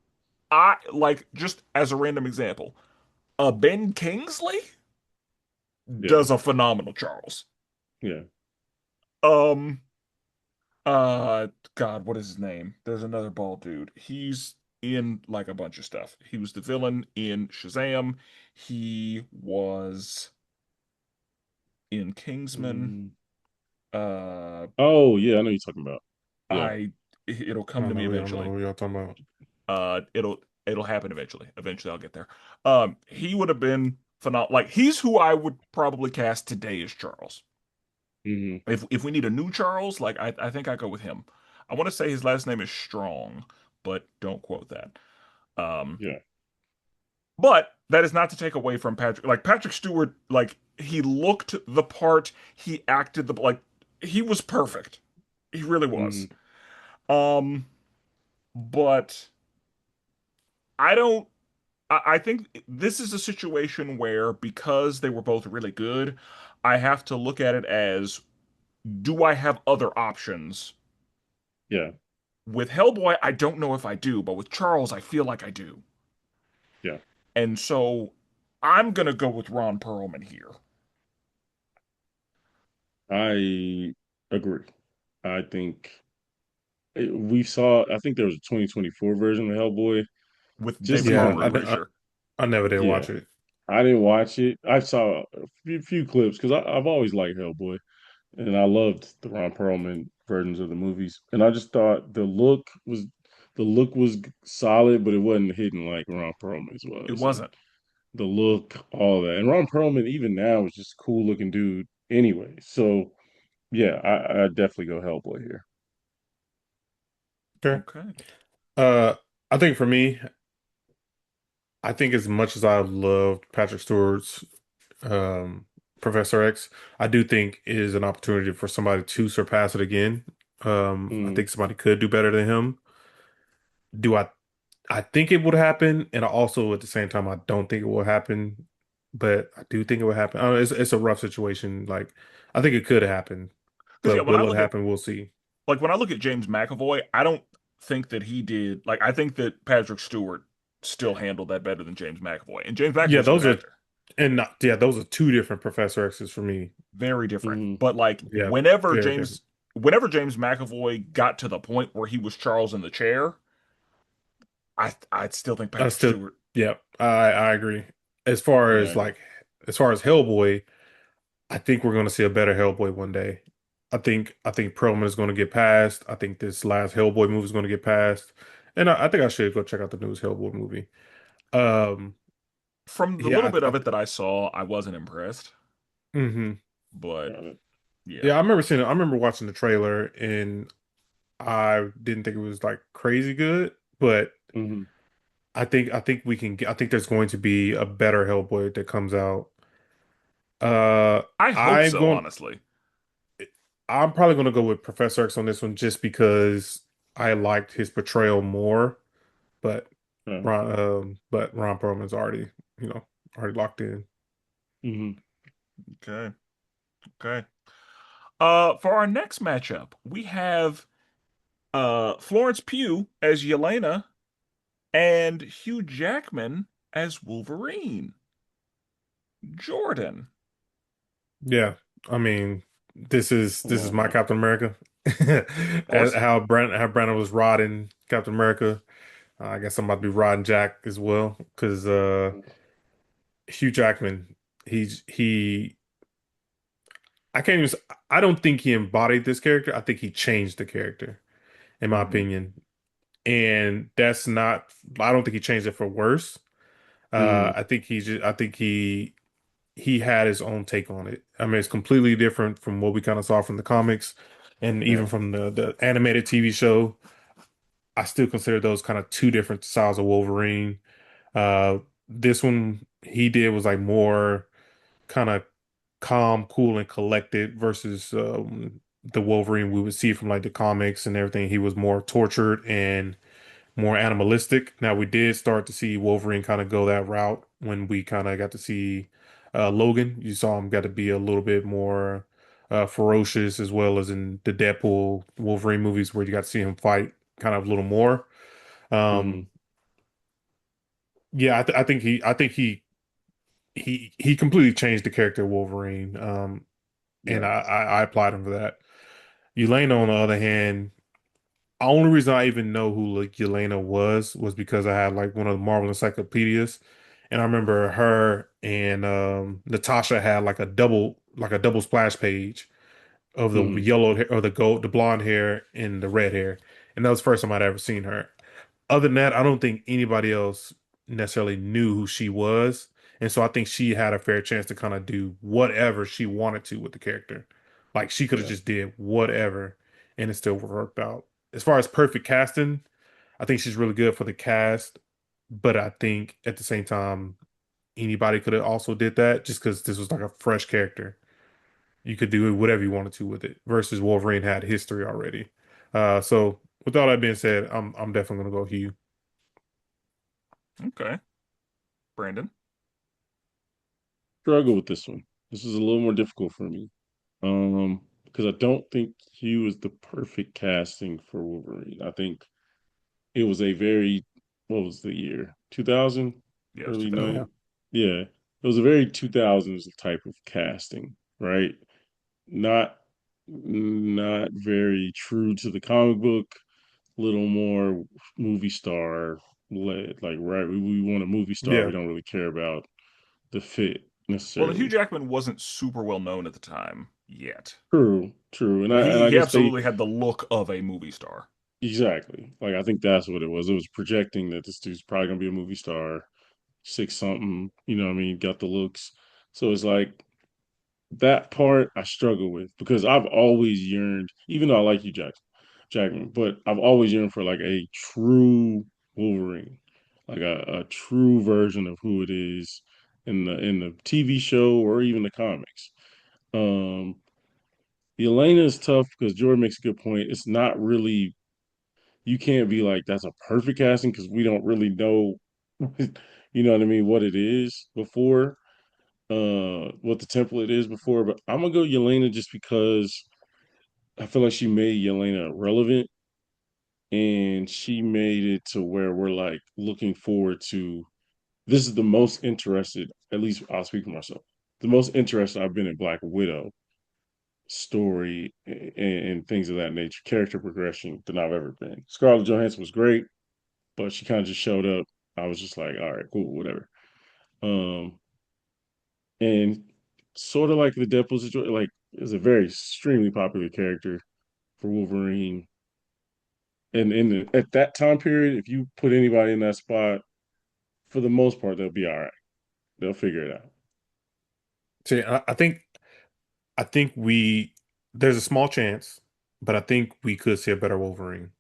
I like just as a random example, Ben Kingsley yeah, does a phenomenal Charles. yeah. Um, uh, God, what is his name? There's another bald dude. He's in like a bunch of stuff. He was the villain in Shazam. He was in Kingsman. Mm. Uh, Oh, yeah, I know you're talking about. Yeah. I it'll I come to don't me know. I don't know eventually. who y'all talking about. It'll happen eventually. Eventually, I'll get there. He would have been phenomenal. Like he's who I would probably cast today as Charles. Hmm. If we need a new Charles, like I think I go with him. I want to say his last name is Strong, but don't quote that. Um, Yeah. but that is not to take away from Patrick. Like Patrick Stewart, like he looked the part, he acted the like he was perfect. He really was. Hmm. Um, but I don't. I think this is a situation where because they were both really good, I have to look at it as do I have other options? Yeah. With Hellboy, I don't know if I do, but with Charles, I feel like I do. Yeah. And so I'm gonna go with Ron Perlman here I agree. I think we saw, I think there was a 2024 version of Hellboy. with Just David Yeah, Harbour, even I'm I, pretty I, sure. I never did Yeah, watch it. I didn't watch it. I saw a few clips because I've always liked Hellboy, and I loved the Ron Perlman versions of the movies. And I just thought the look was solid, but it wasn't hitting like Ron Perlman's It was, and wasn't. the look, all that. And Ron Perlman, even now, is just a cool looking dude anyway. So yeah, I definitely go Hellboy here. Okay. Okay. Uh, I think for me, I think as much as I loved Patrick Stewart's um, Professor X, I do think it is an opportunity for somebody to surpass it again. I Mm, think somebody could do better than him. Do I? I think it would happen, and I also at the same time I don't think it will happen, but I do think it will happen. It's a rough situation. Like I think it could happen, Because yeah, but will it happen? We'll see. when I look at James McAvoy, I don't think that he did like I think that Patrick Stewart still handled that better than James McAvoy. And James Yeah, McAvoy's a good those are actor. yeah, those are two different Professor X's for me. Very different. mm, But like Yeah, very different. whenever James McAvoy got to the point where he was Charles in the chair, I'd still think I Patrick still, Stewart. yeah, I agree. As far yeah, I as agree. like, as far as Hellboy, I think we're going to see a better Hellboy one day. I think Perlman is going to get passed. I think this last Hellboy movie is going to get passed, and I think I should go check out the newest Hellboy movie. Um, From the little yeah, bit of it that I saw, I wasn't impressed. hmm But Got it. yeah. yeah, I remember seeing it. I remember watching the trailer, and I didn't think it was like crazy good, but Hmm. I think we can get, I think there's going to be a better Hellboy that comes out. I hope I'm so, going honestly. I'm probably going to go with Professor X on this one just because I liked his portrayal more, but Yeah. Ron Perlman's already, you know, already locked in. Hmm. Okay. Okay. For our next matchup, we have Florence Pugh as Yelena and Hugh Jackman as Wolverine. Jordan. Yeah, I mean, this is my Well, Captain America. Of As course. how Brandon was riding Captain America, I guess I'm about to be riding Jack as well because Hugh Jackman, he I can't even I don't think he embodied this character. I think he changed the character, in my Hmm. opinion. And that's not I don't think he changed it for worse. mm, I think he had his own take on it. I mean, it's completely different from what we kind of saw from the comics and yeah. even from the animated TV show. I still consider those kind of two different styles of Wolverine. Uh, this one he did was like more kind of calm, cool, and collected versus the Wolverine we would see from like the comics and everything. He was more tortured and more animalistic. Now we did start to see Wolverine kind of go that route when we kind of got to see Logan. You saw him got to be a little bit more ferocious as well as in the Deadpool Wolverine movies where you got to see him fight kind of a little more. Hmm. Um, yeah, I think he completely changed the character of Wolverine. And Yeah. I applied him for that. Elena, on the other hand, only reason I even know who like Yelena was because I had like one of the Marvel encyclopedias, and I remember her and Natasha had like a double splash page of the Hmm. yellow hair or the gold, the blonde hair and the red hair, and that was the first time I'd ever seen her. Other than that, I don't think anybody else necessarily knew who she was, and so I think she had a fair chance to kind of do whatever she wanted to with the character. Like she could have Yeah. just did whatever, and it still worked out. As far as perfect casting, I think she's really good for the cast, but I think at the same time anybody could have also did that just because this was like a fresh character. You could do whatever you wanted to with it versus Wolverine had history already. So with all that being said, I'm definitely gonna go Hugh. Okay. Brandon. Struggle with this one. This is a little more difficult for me. Because I don't think he was the perfect casting for Wolverine. I think it was a very, what was the year? 2000? Yeah, it's Early 2000. Yeah. nine? Yeah. It was a very 2000s type of casting, right? Not not very true to the comic book, little more movie star led. Like, right, we want a movie star. We Yeah. don't really care about the fit Well, and Hugh necessarily. Jackman wasn't super well known at the time yet. True, true. And But I he guess they absolutely had the look of a movie star. exactly. Like I think that's what it was. It was projecting that this dude's probably gonna be a movie star, six something, you know what I mean, got the looks. So it's like that part I struggle with because I've always yearned, even though I like you, Jackman, but I've always yearned for like a true Wolverine, like a true version of who it is in the TV show or even the comics. Um, Elena is tough because Jordan makes a good point. It's not really you can't be like that's a perfect casting because we don't really know, you know what I mean, what it is before, what the template is before. But I'm gonna go Yelena just because I feel like she made Yelena relevant and she made it to where we're like looking forward to. This is the most interested, at least I'll speak for myself. The most interested I've been in Black Widow story and things of that nature, character progression than I've ever been. Scarlett Johansson was great, but she kind of just showed up. I was just like, all right, cool, whatever. Um, and sort of like the Deadpool situation, like is a very extremely popular character for Wolverine. And at that time period, if you put anybody in that spot, for the most part, they'll be all right. They'll figure it out. See, I think we there's a small chance, but I think we could see a better Wolverine.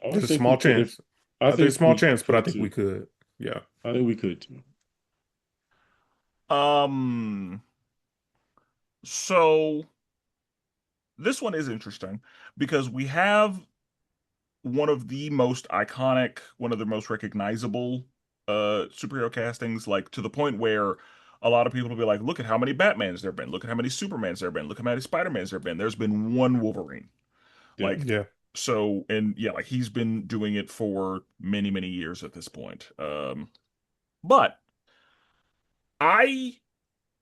I There's don't a think we small could if chance. I I think think small we chance, but I could think we too. could. Yeah. I think we could too. Um, so this one is interesting because we have one of the most iconic, one of the most recognizable superhero castings, like to the point where a lot of people will be like, look at how many Batmans there have been, look at how many Supermans there have been, look at how many Spider-Mans there have been. There's been one Wolverine. Yeah. Like Yeah. so and yeah, like he's been doing it for many, many years at this point. But I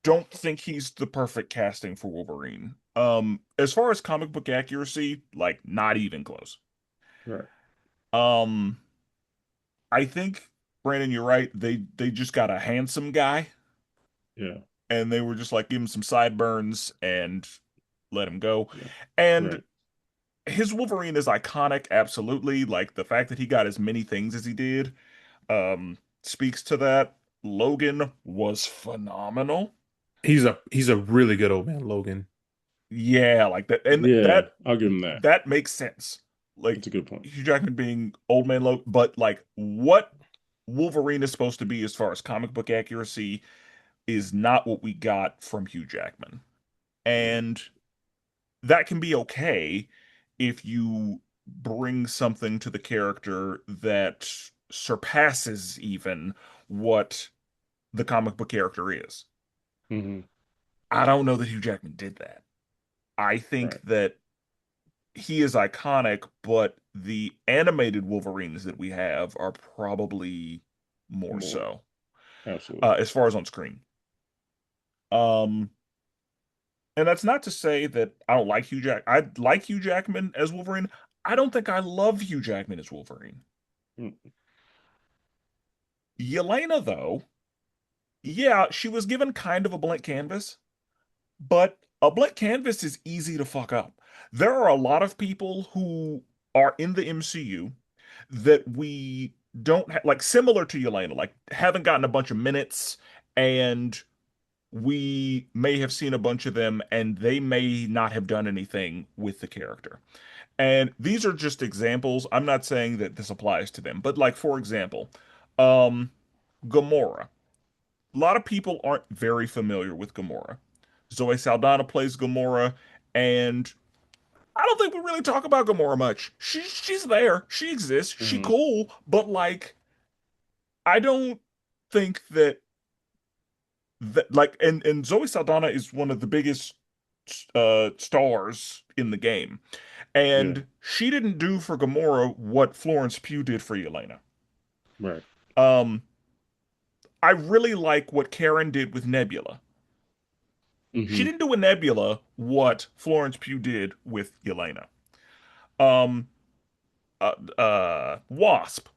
don't think he's the perfect casting for Wolverine. As far as comic book accuracy, like not even close. Right. Um, I think Brandon, you're right. They just got a handsome guy, Yeah. and they were just like give him some sideburns and let him go. Yeah. And Right. his Wolverine is iconic, absolutely. Like the fact that he got as many things as he did, speaks to that. Logan was phenomenal. He's a really good old man, Logan. Yeah, like that, and Yeah. that I'll give him that. that makes sense. Like That's a good point. Hugh Jackman being old man Logan, but like what Wolverine is supposed to be as far as comic book accuracy is not what we got from Hugh Jackman. Right. And that can be okay if you bring something to the character that surpasses even what the comic book character is. Hmm. I don't know that Hugh Jackman did that. I think Right. that he is iconic, but the animated Wolverines that we have are probably more More. so, Absolutely. as far as on screen. Um, and that's not to say that I don't like Hugh Jack. I like Hugh Jackman as Wolverine. I don't think I love Hugh Jackman as Wolverine. Mm. Yelena, though, yeah, she was given kind of a blank canvas, but a blank canvas is easy to fuck up. There are a lot of people who are in the MCU that we don't like similar to Yelena, like haven't gotten a bunch of minutes and we may have seen a bunch of them and they may not have done anything with the character. And these are just examples. I'm not saying that this applies to them, but like for example, um Gamora. A lot of people aren't very familiar with Gamora. Zoe Saldana plays Gamora, and I don't think we really talk about Gamora much. She's there, she exists, she Hmm. cool, but like I don't think that like and Zoe Saldana is one of the biggest stars in the game. Yeah. And she didn't do for Gamora what Florence Pugh did for Yelena. Right. Um I really like what Karen did with Nebula. She Hmm. didn't do with Nebula what Florence Pugh did with Yelena. Um Wasp.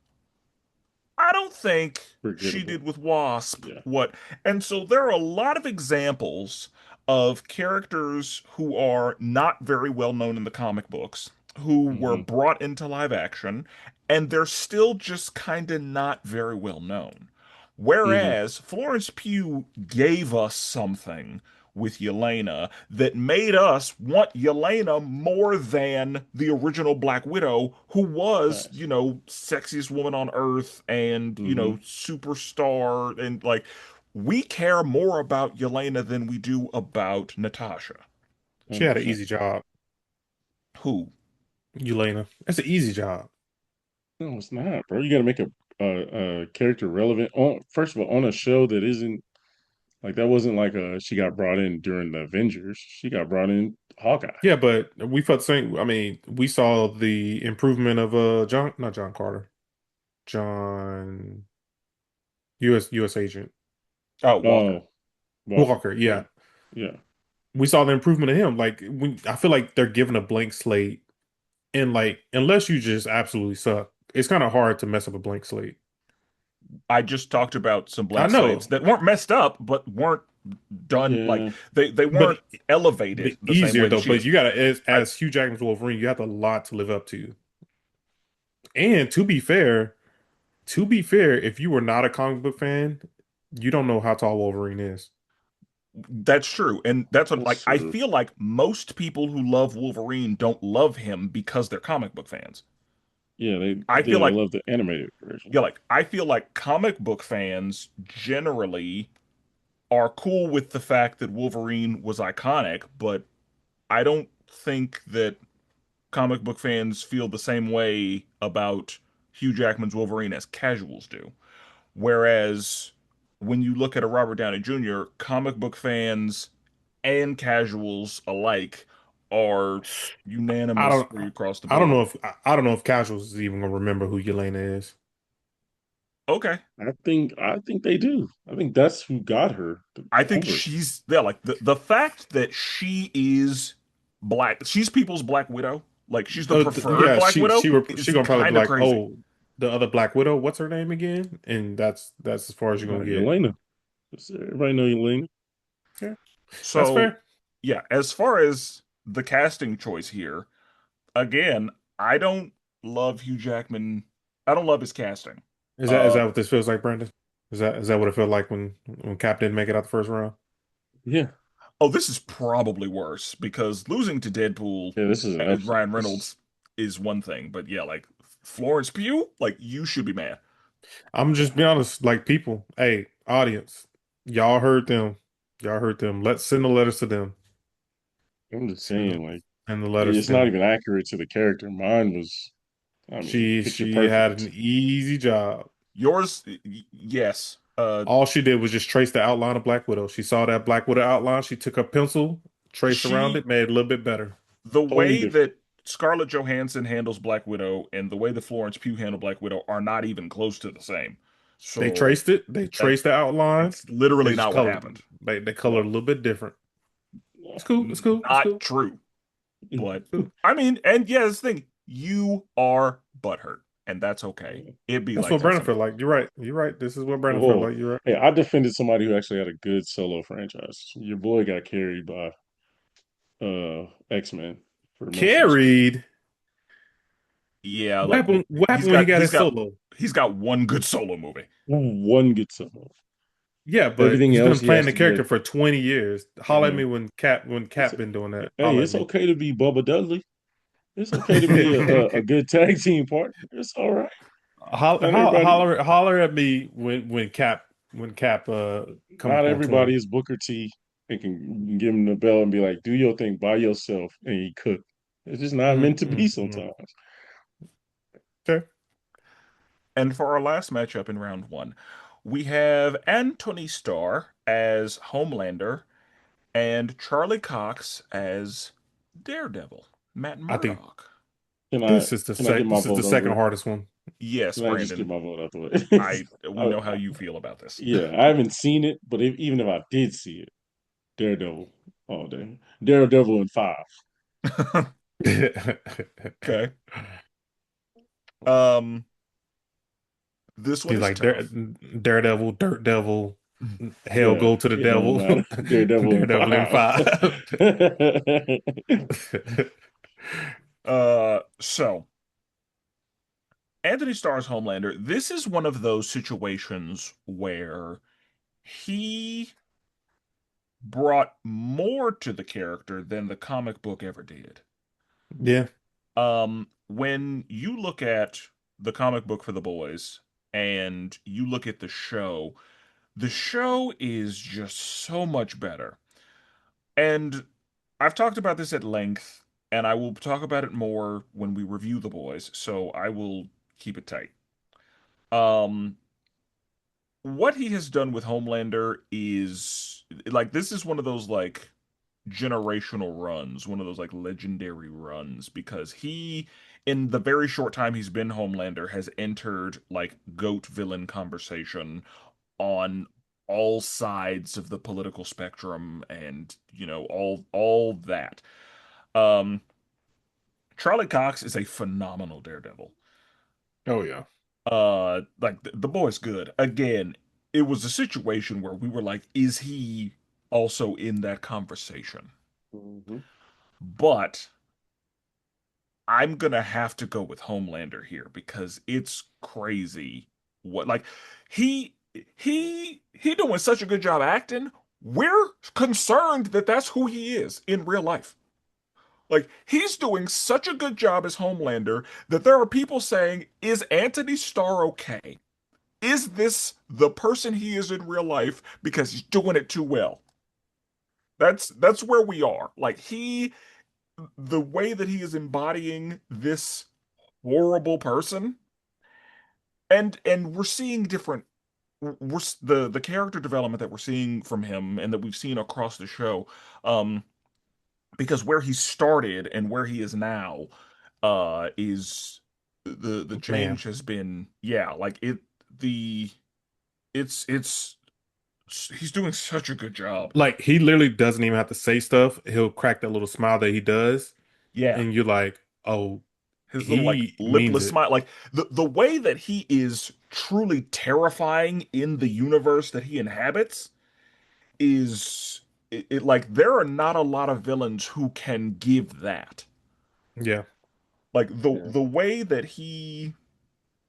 I don't think she Forgettable. did with Wasp Yeah. what. And so there are a lot of examples of characters who are not very well known in the comic books, who were Hmm. brought into live action, and they're still just kind of not very well known. Hmm. Whereas Florence Pugh gave us something with Yelena that made us want Yelena more than the original Black Widow, who was, Facts. sexiest woman on earth and, Hmm. superstar. And like, we care more about Yelena than we do about Natasha. She had an 100%. easy job, Who? Elena. That's an easy job. No, it's not, bro. You got to make a character relevant on first of all on a show that isn't like that wasn't like she got brought in during the Avengers. She got brought in Hawkeye. Yeah, but we felt the same. I mean, we saw the improvement of John, not John Carter, John U.S. agent Oh, Walker. Oh, Walker. Walker. Yeah. Yeah, Yeah. we saw the improvement of him. Like, I feel like they're given a blank slate, and like, unless you just absolutely suck, it's kind of hard to mess up a blank slate. I just talked about some I blank slates know, that weren't messed up, but weren't done like Yeah. they but weren't elevated the same easier way that though. she But is. you gotta, I as Hugh Jackman's Wolverine, you have a lot to live up to. And to be fair, if you were not a comic book fan, you don't know how tall Wolverine is. That's true. And that's what That's like I true. feel like most people who love Wolverine don't love him because they're comic book fans. Yeah, they I feel yeah, they like love the animated version. yeah, like I feel like comic book fans generally are cool with the fact that Wolverine was iconic, but I don't think that comic book fans feel the same way about Hugh Jackman's Wolverine as casuals do. Whereas when you look at a Robert Downey Jr., comic book fans and casuals alike are I don't unanimously across the I don't board. know if I don't know if casuals is even gonna remember who Yelena is. Okay. I think they do. I think that's who got her I think over. she's yeah, like the fact that she is black, she's people's Black Widow, like she's the preferred Yeah, Black Widow she is gonna probably be kind of like, crazy. oh, the other Black Widow, what's her name again? And that's as far as you're gonna get. Yelena. Everybody know Yelena. Yeah, that's So fair. yeah, as far as the casting choice here, again, I don't love Hugh Jackman. I don't love his casting. Is Uh that what this feels like, Brandon? Is that what it felt like when Cap didn't make it out the first round? Yeah. oh, this is probably worse because losing to Deadpool Yeah, this is an as absolute Ryan Reynolds is one thing, but yeah, like Florence Pugh, like you should be mad. I'm just be honest, like people, hey, audience, y'all heard them. Y'all heard them. Let's send the letters to them. I'm just Send saying, like, the letters to it's not them. even accurate to the character. Mine was, I mean, picture She had an perfect. easy job. Yours, yes. All she did was just trace the outline of Black Widow. She saw that Black Widow outline. She took her pencil, traced around She it, made it a little bit better. the Totally way different. that Scarlett Johansson handles Black Widow and the way that Florence Pugh handled Black Widow are not even close to the same. They So traced it. They that's traced the outline. it's They literally just not what colored. happened. They No, colored a little bit different. no. It's cool. It's cool. It's Not cool. true. But It's cool. I mean, and yeah, this thing, you are butthurt, and that's okay. It'd be That's like what that Brandon felt sometimes. like. You're right. You're right. This is what Brandon felt Whoa. like. You're right. Hey, I defended somebody who actually had a good solo franchise. Your boy got carried by X-Men for most of his career. Carried. Yeah, like What happened when he got his solo? he's got one good solo movie. One good solo. Yeah, but Everything he's else been he playing has the to be character for 20 years. Holler at a me when it's Cap been doing that. hey, Holler at it's me. okay to be Bubba Dudley. It's okay to be a good tag team partner. It's all right. Not everybody, Holler at me when Cap come not up on tour. everybody is Booker T and can give him the bell and be like, "Do your thing by yourself," and he cook. It's just not Mm, meant to be mm, mm. sometimes. Okay. And for our last matchup in round one, we have Anthony Starr as Homelander and Charlie Cox as Daredevil, Matt I think Murdock. Can I get my this is the vote second over? hardest one. Yes, Can I just get Brandon, my vote out the way? we know how I, you feel about this. yeah, I haven't seen it, but even if I did see it, Daredevil all day. Daredevil in five. Okay. Um, this one He's is like tough. Daredevil, Dirt Devil, Hell Yeah, go to the it don't devil, matter. Daredevil in Daredevil in five. five. So Anthony Starr's Homelander, this is one of those situations where he brought more to the character than the comic book ever did. Yeah, When you look at the comic book for the boys and you look at the show is just so much better. And I've talked about this at length, and I will talk about it more when we review the boys, so I will keep it tight. Um, what he has done with Homelander is like this is one of those like generational runs, one of those like legendary runs because he in the very short time he's been Homelander has entered like goat villain conversation on all sides of the political spectrum and all that. Um Charlie Cox is a phenomenal Daredevil. oh yeah. Like the boy's good. Again, it was a situation where we were like, is he also in that conversation? Mhm. But I'm gonna have to go with Homelander here because it's crazy what like he he doing such a good job acting. We're concerned that that's who he is in real life. Like he's doing such a good job as Homelander that there are people saying, "Is Anthony Starr okay? Is this the person he is in real life because he's doing it too well?" That's where we are. Like the way that he is embodying this horrible person, and we're seeing different the character development that we're seeing from him and that we've seen across the show. Um, because where he started and where he is now is the Man, change has been, yeah, like the it's he's doing such a good job. like he literally doesn't even have to say stuff. He'll crack that little smile that he does, Yeah, and you're like, oh, his little like he means lipless it. smile, like the way that he is truly terrifying in the universe that he inhabits is like there are not a lot of villains who can give that. Yeah, Like Yeah. the way that he,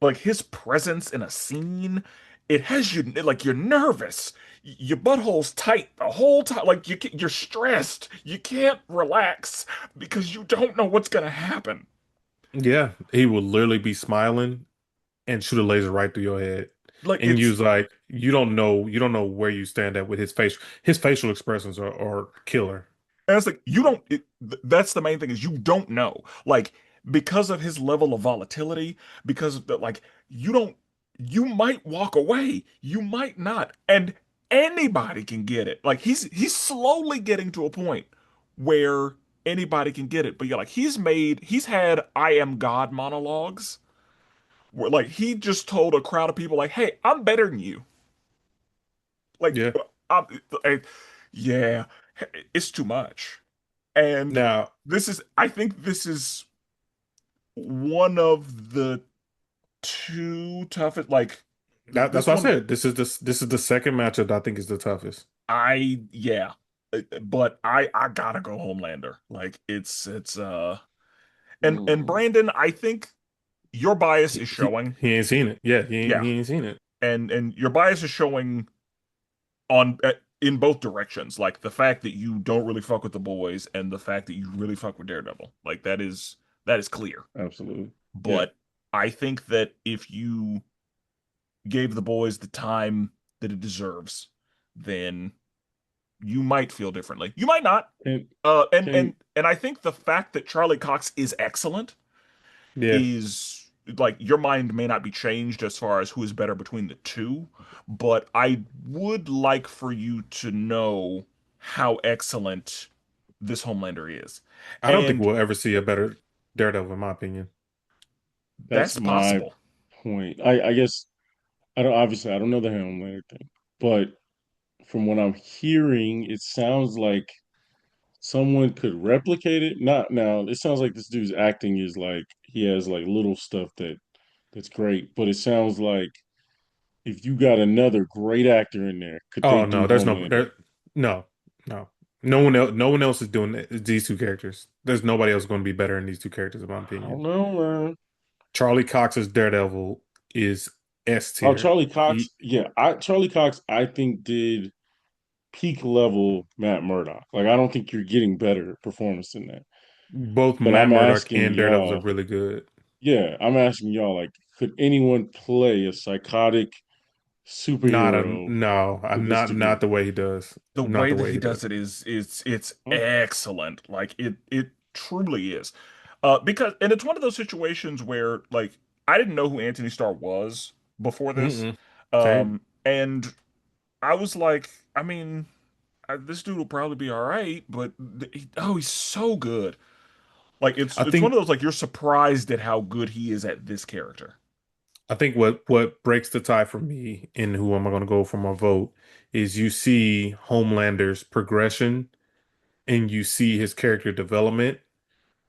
like his presence in a scene, it has you like you're nervous. Your butthole's tight the whole time. Like you're stressed. You can't relax because you don't know what's gonna happen. yeah. He will literally be smiling and shoot a laser right through your head, Like and it's you's like, you don't know where you stand at with his face. His facial expressions are killer. And it's like you don't. That's the main thing is you don't know. Like because of his level of volatility, because of the, like you don't. You might walk away. You might not, and anybody can get it. Like he's slowly getting to a point where anybody can get it. But yeah, like he's had "I am God" monologues where like he just told a crowd of people like, "Hey, I'm better than you." Like, Yeah. I'm, I, yeah, it's too much. And Now I think this is one of the two toughest, like, that's this what I one, said. This is the second matchup that I think is the toughest. yeah. But I gotta go Homelander. Like, and Mm. Brandon, I think your bias is showing. He ain't seen it. Yeah, Yeah. he ain't seen it. And your bias is showing on, in both directions. Like, the fact that you don't really fuck with the boys and the fact that you really fuck with Daredevil. Like, that is clear. Absolutely. Yeah. But I think that if you gave the boys the time that it deserves, then you might feel differently. You might not. And And can and I think the fact that Charlie Cox is excellent Yeah. is like your mind may not be changed as far as who is better between the two, but I would like for you to know how excellent this Homelander is. I don't think And we'll ever see a better Daredevil, in my opinion. that's that's my possible. point. I guess I don't know the Homelander thing, but from what I'm hearing, it sounds like someone could replicate it. Not now. It sounds like this dude's acting is like he has like little stuff that's great, but it sounds like if you got another great actor in there, could they Oh no, do there's Homelander? no, no. No one else is doing these two characters. There's nobody else going to be better in these two characters, in my I don't opinion. know, man. Charlie Cox's Daredevil is S Oh, tier. Charlie Cox. He Yeah, I Charlie Cox. I think did peak level Matt Murdock. Like I don't think you're getting better performance than that. both But Matt I'm Murdock asking and Daredevils are y'all. really good. Yeah, I'm asking y'all. Like, could anyone play a psychotic superhero No, to I'm this not degree? the way he does. The Not way the that way he he does. does it is it's Huh? excellent. Like it truly is. Because and it's one of those situations where like I didn't know who Anthony Starr was before this. Mm-mm. Same. And I was like, I mean, this dude will probably be all right, but he's so good. Like I it's one think of those like you're surprised at how good he is at this character. I think what breaks the tie for me in who am I going to go for my vote is you see Homelander's progression and you see his character development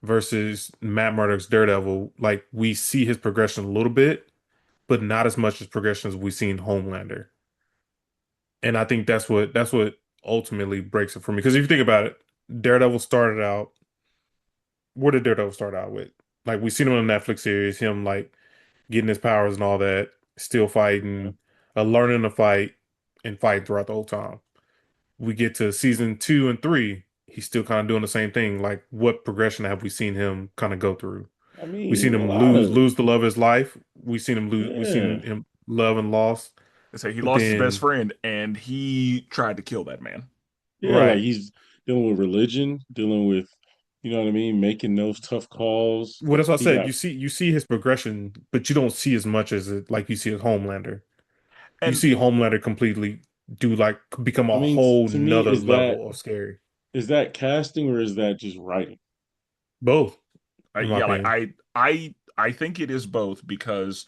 versus Matt Murdock's Daredevil. Like we see his progression a little bit, but not as much as progression as we see in Homelander. And I think that's what ultimately breaks it for me. Because if you think about it, Daredevil started out. Where did Daredevil start out with? Like we seen him in the Netflix series, him like getting his powers and all that, still Yeah. fighting, learning to fight and fight throughout the whole time. We get to season 2 and 3. he's still kind of doing the same thing. Like, what progression have we seen him kind of go through? I We seen mean, a him lot of it. lose the love of his life. We seen him lose. We seen Yeah. him love and loss. They say he But lost his best then, friend and he tried to kill that man. Yeah, like right? he's dealing with religion, dealing with, you know what I mean, making those tough calls. What as I He said, got, you see his progression, but you don't see as much as it like you see as Homelander. You And see Homelander completely do like become I a mean, whole to me, nother level of scary. is that casting or is that just writing? Both, in my yeah, like opinion. I think it is both because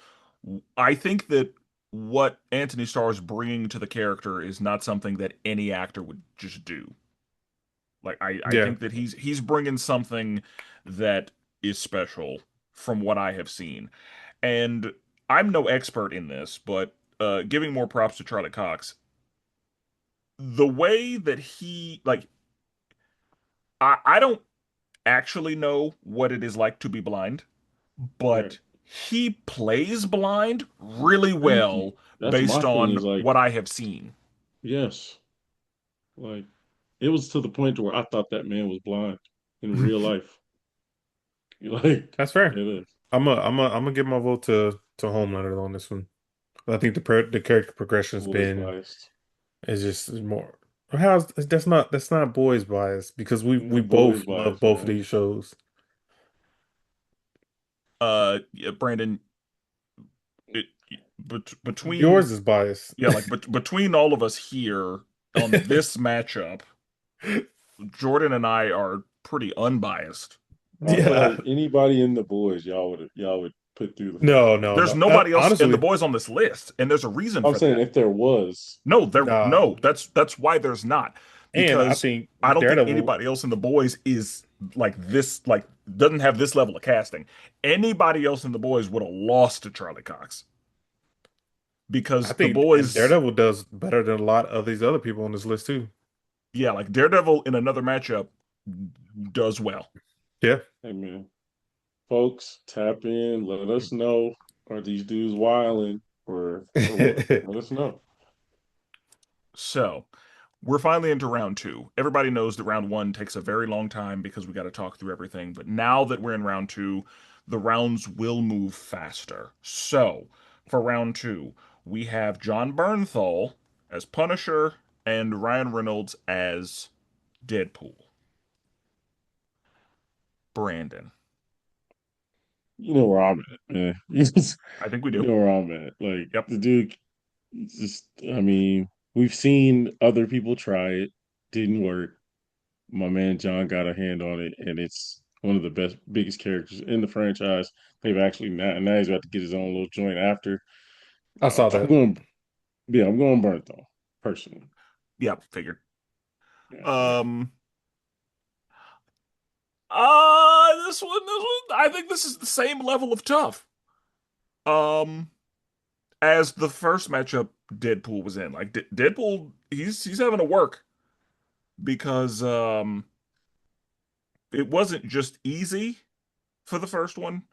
I think that what Anthony Starr is bringing to the character is not something that any actor would just do. Like I Yeah, think that he's bringing something that is special from what I have seen. And I'm no expert in this, but giving more props to Charlie Cox, the way that he like I don't actually know what it is like to be blind, Right. but he plays blind really Thank you. well That's based my thing on is like, what I have seen. yes, like it was to the point where I thought that man was blind in real life. Like, that's it fair. is. I'm gonna give my vote to Homelander on this one. I think the character progression has Always been biased. is just more. How's that's not boys bias because we No boys both love biased, both of man. these shows. Yeah, Brandon, it, between Yours is biased. yeah, like between all of us here on this matchup, Jordan and I are pretty unbiased. I feel Yeah. like anybody in the boys, y'all would put through the No, fire. no, There's no. nobody else in the Honestly, boys on this list, and there's a reason I'm for saying that. if there was, nah. No, that's why there's not. And I Because think I don't think Daredevil. anybody else in the boys is like this, like doesn't have this level of casting. Anybody else in the boys would have lost to Charlie Cox I because the think and boys, Daredevil does better than a lot of these other people on this list too. yeah, like Daredevil in another matchup does well. Yeah. hey man, folks, tap in, let us know. Are these dudes wilding or what? Let us know. So we're finally into round two. Everybody knows that round one takes a very long time because we got to talk through everything. But now that we're in round two, the rounds will move faster. So for round two, we have John Bernthal as Punisher and Ryan Reynolds as Deadpool. Brandon. You know where I'm at, man. I think we You do. know where I'm at. Like Yep. the dude, just I mean, we've seen other people try it, didn't work. My man John got a hand on it, and it's one of the biggest characters in the franchise. They've actually now he's about to get his own little joint after. I saw I'm that. going, yeah, I'm going burnt though, personally. Yep. Figured. Yeah, yeah. Um. This one. I think this is the same level of tough. Um. As the first matchup Deadpool was in. Like Deadpool, he's having to work because it wasn't just easy for the first one,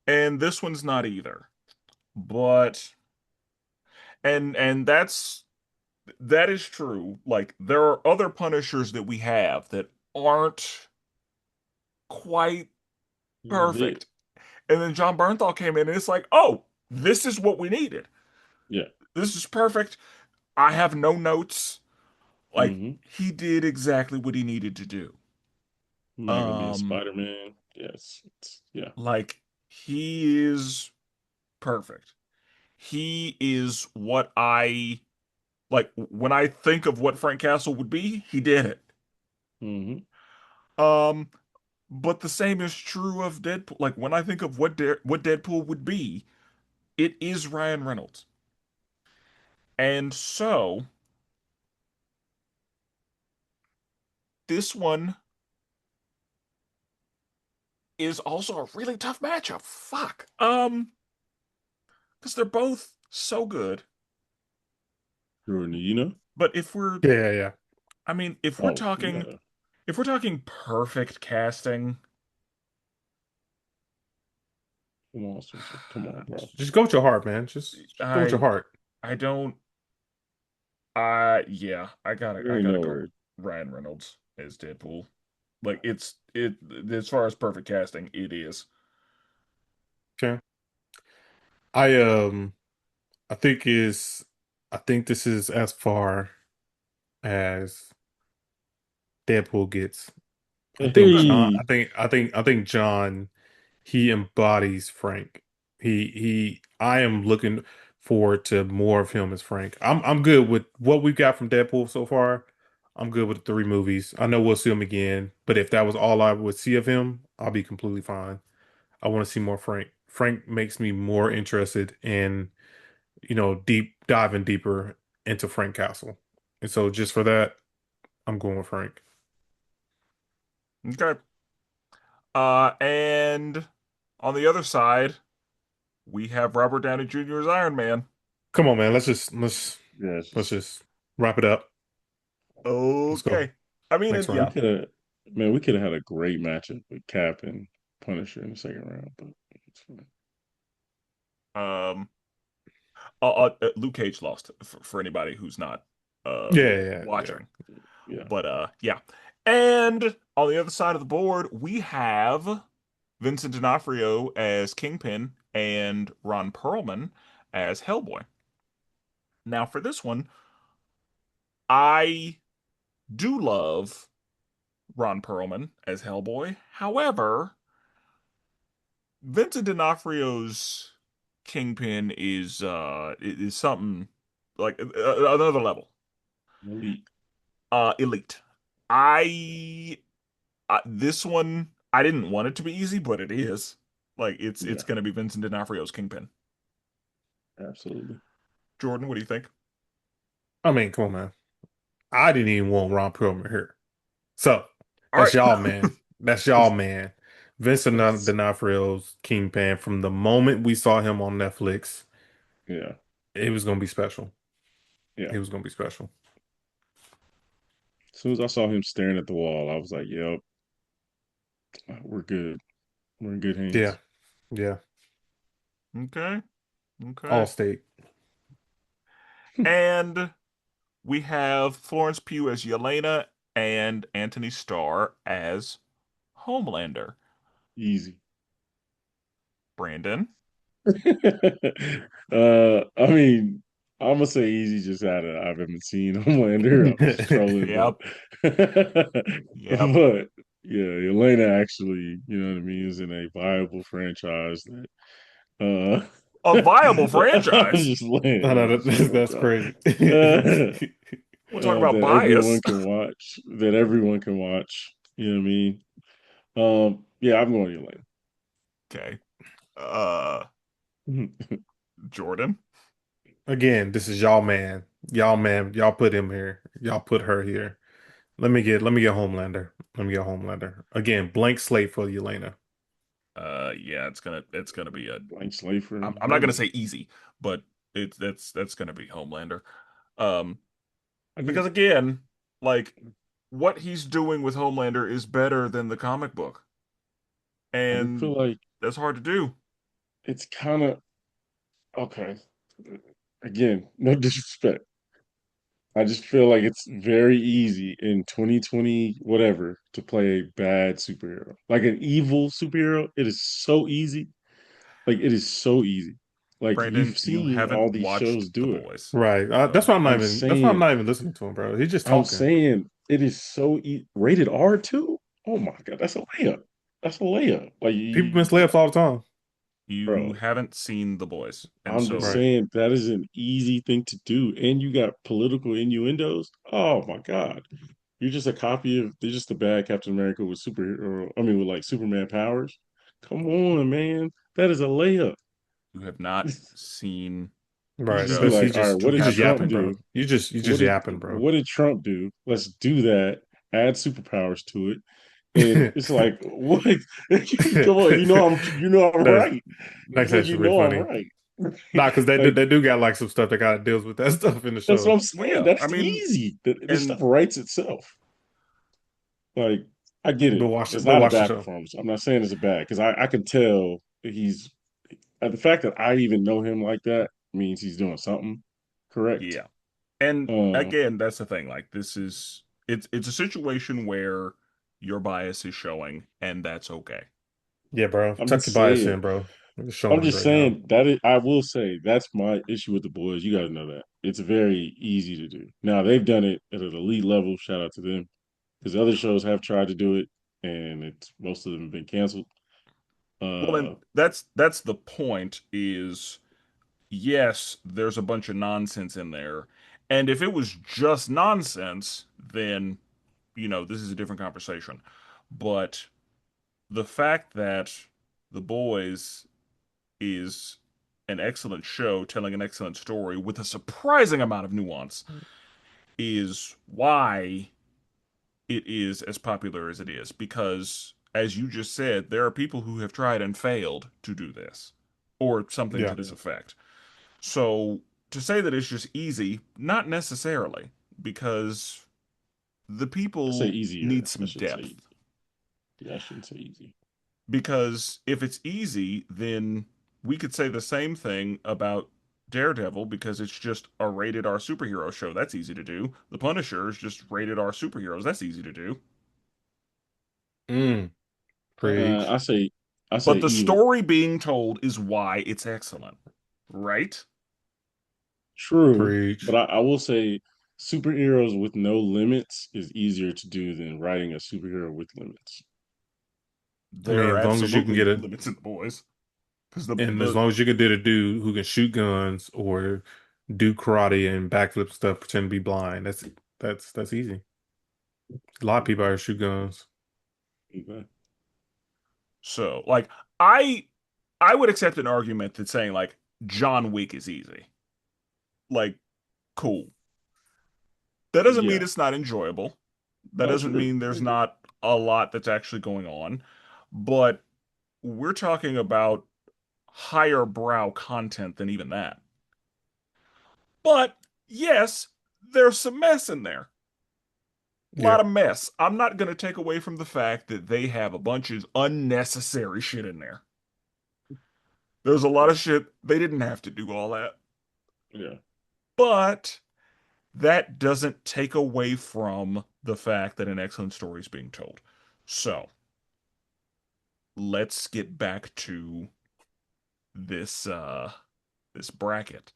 and this one's not either. But and that is true. Like there are other Punishers that we have that aren't quite It. perfect. And then John Bernthal came in and it's like, "Oh, this is what we needed. Yeah. This is perfect. I have no notes." Like Mm-hmm. he did exactly what he needed to do. Not gonna be a Um, Spider-Man. Yes. Yeah. like he is perfect. He is what I like when I think of what Frank Castle would be, he did it. Mm-hmm. Um, but the same is true of Deadpool. Like when I think of what Deadpool would be, it is Ryan Reynolds. And so this one is also a really tough matchup. Fuck. Because they're both so good. Jordan, you know? But if we're Yeah, yeah, yeah. I mean, Oh, you gotta. if we're talking perfect casting, Come on, Spenser. Come on, bro. Just go with your heart, man. Just go with your I heart. I don't yeah, You I already gotta know go where. Ryan Reynolds. as Deadpool. Like it as far as perfect casting, it is. Okay. I I think is I think this is as far as Deadpool gets. I think Okay. John. Hey, I think John. He embodies Frank. He. I am looking forward to more of him as Frank. I'm good with what we've got from Deadpool so far. I'm good with the three movies. I know we'll see him again, but if that was all I would see of him, I'll be completely fine. I want to see more Frank. Frank makes me more interested in, deep diving deeper into Frank Castle. And so just for that, I'm going with Frank. Okay. And on the other side, we have Robert Downey Jr. as Iron Man. Come on, man. Let's yes, just wrap it up. Let's go. Okay. I mean, Next and we yeah. round. could have, man, we could have had a great matchup with Cap and Punisher in the second round, but it's fine. Um. Luke Cage lost for anybody who's not Yeah. watching. Yeah, But yeah. And on the other side of the board, we have Vincent D'Onofrio as Kingpin and Ron Perlman as Hellboy. Now for this one, I do love Ron Perlman as Hellboy. However, Vincent D'Onofrio's Kingpin is something like another level. elite. Elite. This one I didn't want it to be easy, but it is. Like it's Yeah, gonna be Vincent D'Onofrio's Kingpin. absolutely. Jordan, what do you think? I mean, come on, man. I didn't even want Ron Perlman here. So All that's right. y'all, man. That's y'all, man. Vincent That's D'Onofrio's Kingpin. From the moment we saw him on Netflix, yeah, it was gonna be special. yeah. It was gonna be special. As soon as I saw him staring at the wall, I was like, "Yep, we're good. We're in good Yeah, hands." yeah. Okay. All Okay. state. And we have Florence Pugh as Yelena and Anthony Starr as Homelander. Easy. Brandon. I mean, I'm gonna say easy just out of I haven't seen Homelander. I'm just trolling, but Yep. Yep. but yeah, Elena actually, you know what I mean, is in a viable franchise that A viable I'm franchise. just laying, I know I'm just saying, that's bro. crazy. We're talking about That everyone bias. can watch, that everyone can watch. You know what I mean? Yeah, I'm going Elena. Okay. Uh, Jordan. Again, this is y'all man. Y'all man. Y'all put him here. Y'all put her here. Let me get Homelander. Let me get Homelander. Again, blank slate for Yelena. Yeah, it's gonna be a. Blank slate for I'm not gonna say Homelander. easy, but it's that's gonna be Homelander. Um, I because just again, like what he's doing with Homelander is better than the comic book, I just and feel like that's hard to do. it's kind of okay. Again, no disrespect. I just feel like it's very easy in 2020, whatever, to play a bad superhero. Like an evil superhero, it is so easy. Like it is so easy. Like Brandon, you've you seen all haven't these watched shows The do it. Boys, Right. That's so why I'm not I'm even. That's why I'm saying, not even listening to him, bro. He's just I'm talking. saying it is so rated R too. Oh my God, that's a layup. That's a layup. Like People miss layups all the time. you bro, haven't seen The Boys, and I'm just Right. so saying that is an easy thing to do. And you got political innuendos. Oh my God. You're just a copy of they're just a bad Captain America with superhero I mean with like Superman powers. Come on, man. That is a layup. you have not seen the You Right. just be show. That's like, all right, what You did he's just have not Trump yapping, been. bro. do? You just yapping, bro. What did Trump do? Let's do that. Add superpowers to it. And it's like, what? Come on, I'm That's right. It's That's like actually really I'm funny. right. Nah, because Like they do got like some stuff that kind of deals with that stuff in the that's what show. I'm Well, saying. yeah, I That's mean, easy. This stuff and writes itself. Like, I get it. It's But not a watch the bad show. performance. I'm not saying it's a bad because I can tell that he's the fact that I even know him like that means he's doing something correct. yeah, and Uh, again, that's the thing. Like, this is it's a situation where your bias is showing, and that's okay. Yeah, bro. I'm Tuck just your bias saying. in, bro. It's I'm showing just right now. saying that I will say that's my issue with the boys. You guys know that it's very easy to do. Now they've done it at an elite level. Shout out to them because other shows have tried to do it, and it's most of them have been canceled. Well, and Uh, that's the point is yes, there's a bunch of nonsense in there. And if it was just nonsense, then, this is a different conversation. But the fact that The Boys is an excellent show telling an excellent story with a surprising amount of nuance is why it is as popular as it is. Because, as you just said, there are people who have tried and failed to do this, or something to Yeah. this effect. So to say that it's just easy, not necessarily, because the I say people need easier. I some shouldn't say depth. easy. Yeah, I shouldn't say easy. Because if it's easy, then we could say the same thing about Daredevil because it's just a rated R superhero show. That's easy to do. The Punisher is just rated R superheroes. That's easy to do. Mm, Uh, preach. I say I say But the even. story being told is why it's excellent, right? True, but Preach. I will say superheroes with no limits is easier to do than writing a superhero with limits. I There mean, are as long as you can absolutely get it, limits in the boys. Because and as long as you can get a dude who can shoot guns or do karate and backflip stuff, pretend to be blind, that's easy. A lot of people out here shoot guns. Okay. So, like, I I would accept an argument that saying like John Wick is easy. Like, cool. That doesn't mean Yeah. it's not enjoyable. That Oh, doesn't true. mean I there's agree. not a lot that's actually going on. But we're talking about higher brow content than even that. But yes, there's some mess in there. A lot Yeah. of mess. I'm not going to take away from the fact that they have a bunch of unnecessary shit in there. There's a lot Yeah. of shit they didn't have to do all that. Yeah. But that doesn't take away from the fact that an excellent story is being told. So let's get back to this bracket.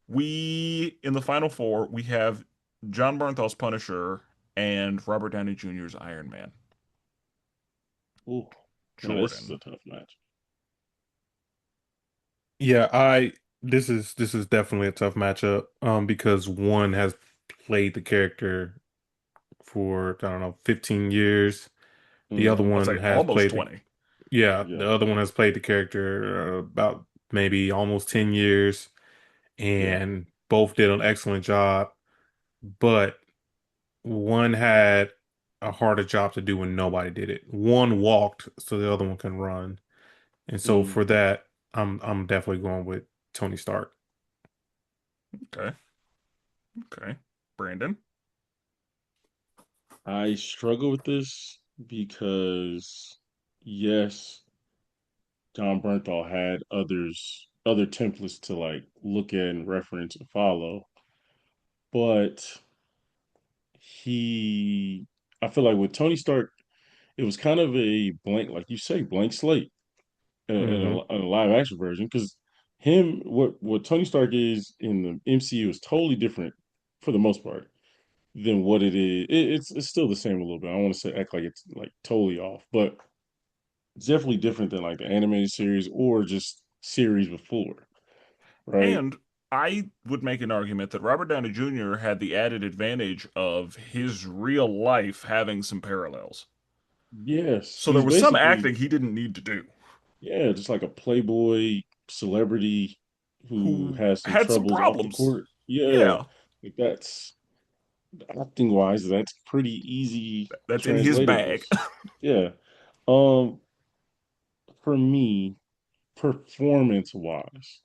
We in the final four we have John Bernthal's Punisher and Robert Downey Jr.'s Iron Man. Ooh. Now this is a Jordan. tough match. Yeah, I this is definitely a tough matchup because one has played the character for I don't know 15 years. The other Hmm. I'll one say has almost played the 20. yeah, Yeah. the other one has played the character about maybe almost 10 years Yeah. and both did an excellent job, but one had a harder job to do when nobody did it. One walked so the other one can run. And so Mm. for that, I'm definitely going with Tony Stark. Okay. Okay. Brandon. I struggle with this because yes, John Bernthal had other templates to like look at and reference and follow, but he I feel like with Tony Stark, it was kind of a blank, like you say, blank slate Hmm. in a live action version. Because him, what Tony Stark is in the MCU is totally different for the most part than what it is. It's still the same a little bit. I don't want to say act like it's like totally off, but it's definitely different than like the animated series or just series before, right? And I would make an argument that Robert Downey Jr. had the added advantage of his real life having some parallels. Yes, So there he's was some basically acting he didn't need to do, yeah, just like a playboy celebrity who who has some had some troubles off the problems. court. Yeah, Yeah, like that's acting wise, that's pretty easy that's in his bag. translators. Yeah. Um, for me, performance wise,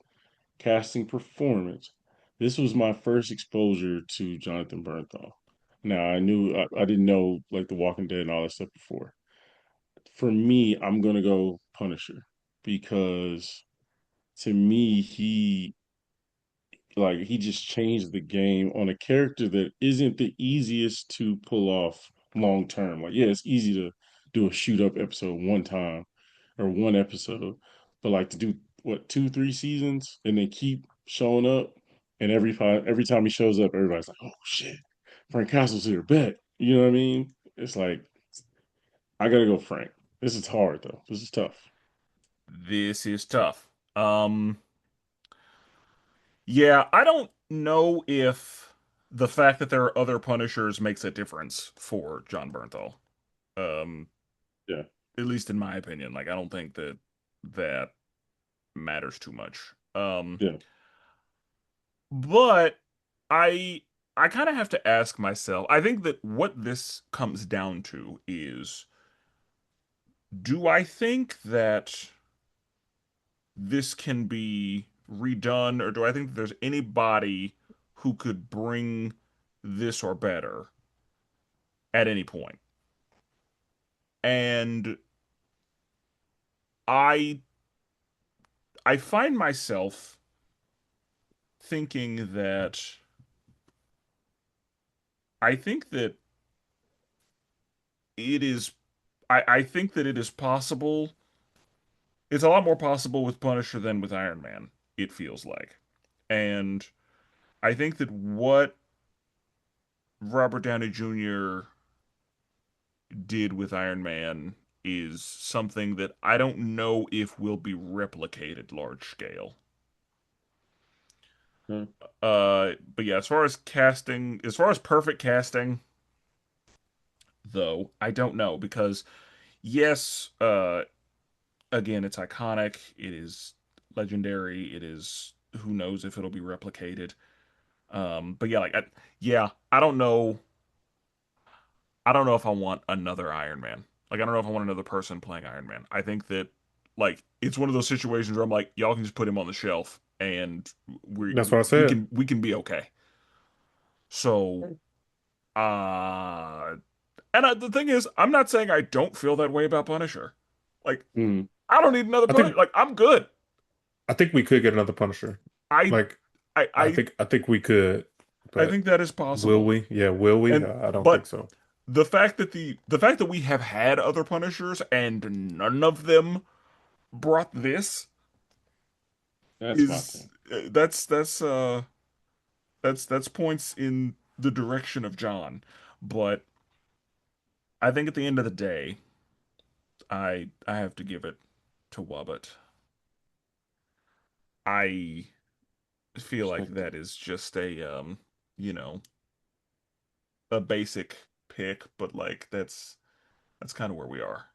casting performance, this was my first exposure to Jonathan Bernthal. Now I didn't know like The Walking Dead and all that stuff before. For me, I'm gonna go Punisher because to me Like he just changed the game on a character that isn't the easiest to pull off long term. Like, yeah, it's easy to do a shoot up episode one time or one episode, but like to do what 2, 3 seasons and then keep showing up, and every time he shows up, everybody's like, oh shit, Frank Castle's here, bet. You know what I mean? It's like I gotta go Frank. This is hard though. This is tough. This is tough. Um, yeah, I don't know if the fact that there are other Punishers makes a difference for John Bernthal. Um, Yeah, at least in my opinion. Like, I don't think that that matters too much. yeah. But I I kind of have to ask myself. I think that what this comes down to is, do I think that this can be redone, or do I think that there's anybody who could bring this or better at any point? And I I find myself thinking that I think that it is I think that it is possible. It's a lot more possible with Punisher than with Iron Man, it feels like. And I think that what Robert Downey Jr. did with Iron Man is something that I don't know if will be replicated large scale. Yeah. But yeah, as far as casting, as far as perfect casting, though, I don't know because yes, again, it's iconic, it is legendary, it is who knows if it'll be replicated. But yeah, yeah, I don't know if I want another Iron Man. Like, I don't know if I want another person playing Iron Man. I think that, like, it's one of those situations where I'm like, y'all can just put him on the shelf and we That's what I we said. can be okay. So, uh, and the thing is, I'm not saying I don't feel that way about Punisher. Like, Mm. I don't need another I Punisher. think Like, I'm good. I think we could get another Punisher. I Like I I I think we could, I but think that is will possible. we? Yeah, will we? And I don't think but so. the fact that we have had other Punishers and none of them brought this That's my is thing. that's points in the direction of John. But I think at the end of the day, I have to give it to Wabbit. I feel like Respect that that. is just you know, a basic pick, but like that's kind of where we are.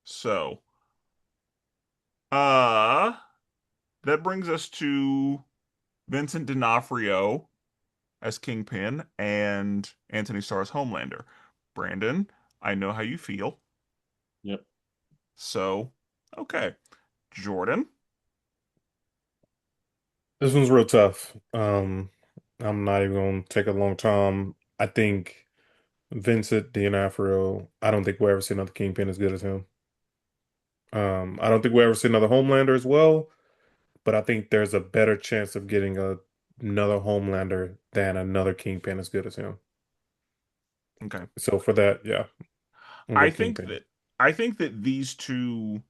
So, uh that brings us to Vincent D'Onofrio as Kingpin and Anthony Starr's Homelander. Brandon, I know how you feel. Yep. So, okay. Jordan, This one's real tough. I'm not even gonna take a long time. I think Vincent D'Onofrio. I don't think we'll ever see another Kingpin as good as him. I don't think we'll ever see another Homelander as well. But I think there's a better chance of getting another Homelander than another Kingpin as good as him. okay. So for that, yeah, I'm I going think Kingpin. that I think that these two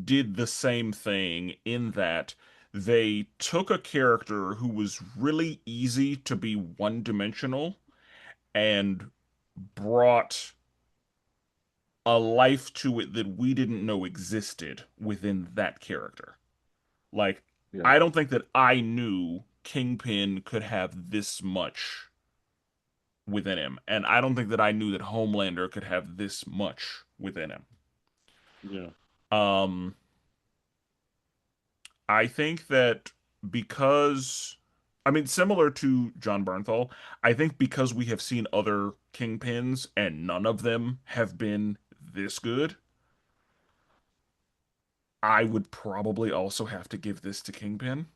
did the same thing in that they took a character who was really easy to be one-dimensional and brought a life to it that we didn't know existed within that character. Like, Yeah. I don't think that I knew Kingpin could have this much within him, and I don't think that I knew that Homelander could have this much within him. Yeah. Um, I think that because, I mean, similar to John Bernthal, I think because we have seen other Kingpins and none of them have been this good, I would probably also have to give this to Kingpin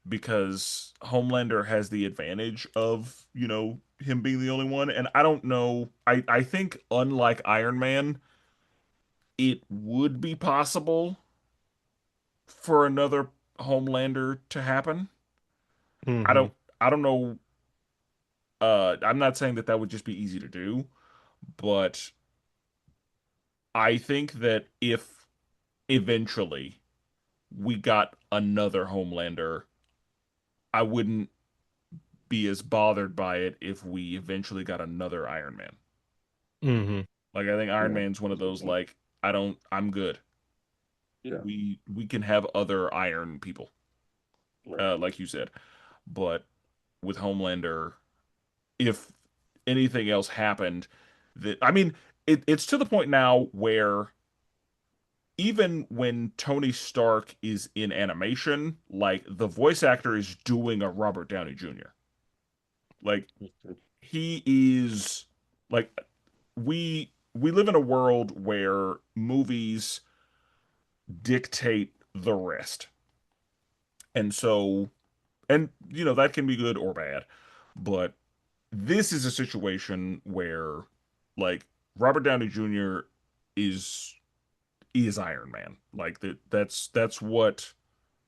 because Homelander has the advantage of, him being the only one. And I don't know. I think, unlike Iron Man, it would be possible for another Homelander to happen. I Hmm. don't I don't know. I'm not saying that that would just be easy to do, but I think that if eventually we got another Homelander, I wouldn't be as bothered by it if we eventually got another Iron Man. Hmm. Like I think Iron Yeah. Man's one of That's a good those point. like I'm good. Yeah. We can have other Iron people, Right. like you said. But with Homelander, if anything else happened, that I mean, it's to the point now where even when Tony Stark is in animation, like the voice actor is doing a Robert Downey Jr. Like he is like we live in a world where movies dictate the rest. And so and that can be good or bad, but this is a situation where like Robert Downey Jr. is is Iron Man. Like that's what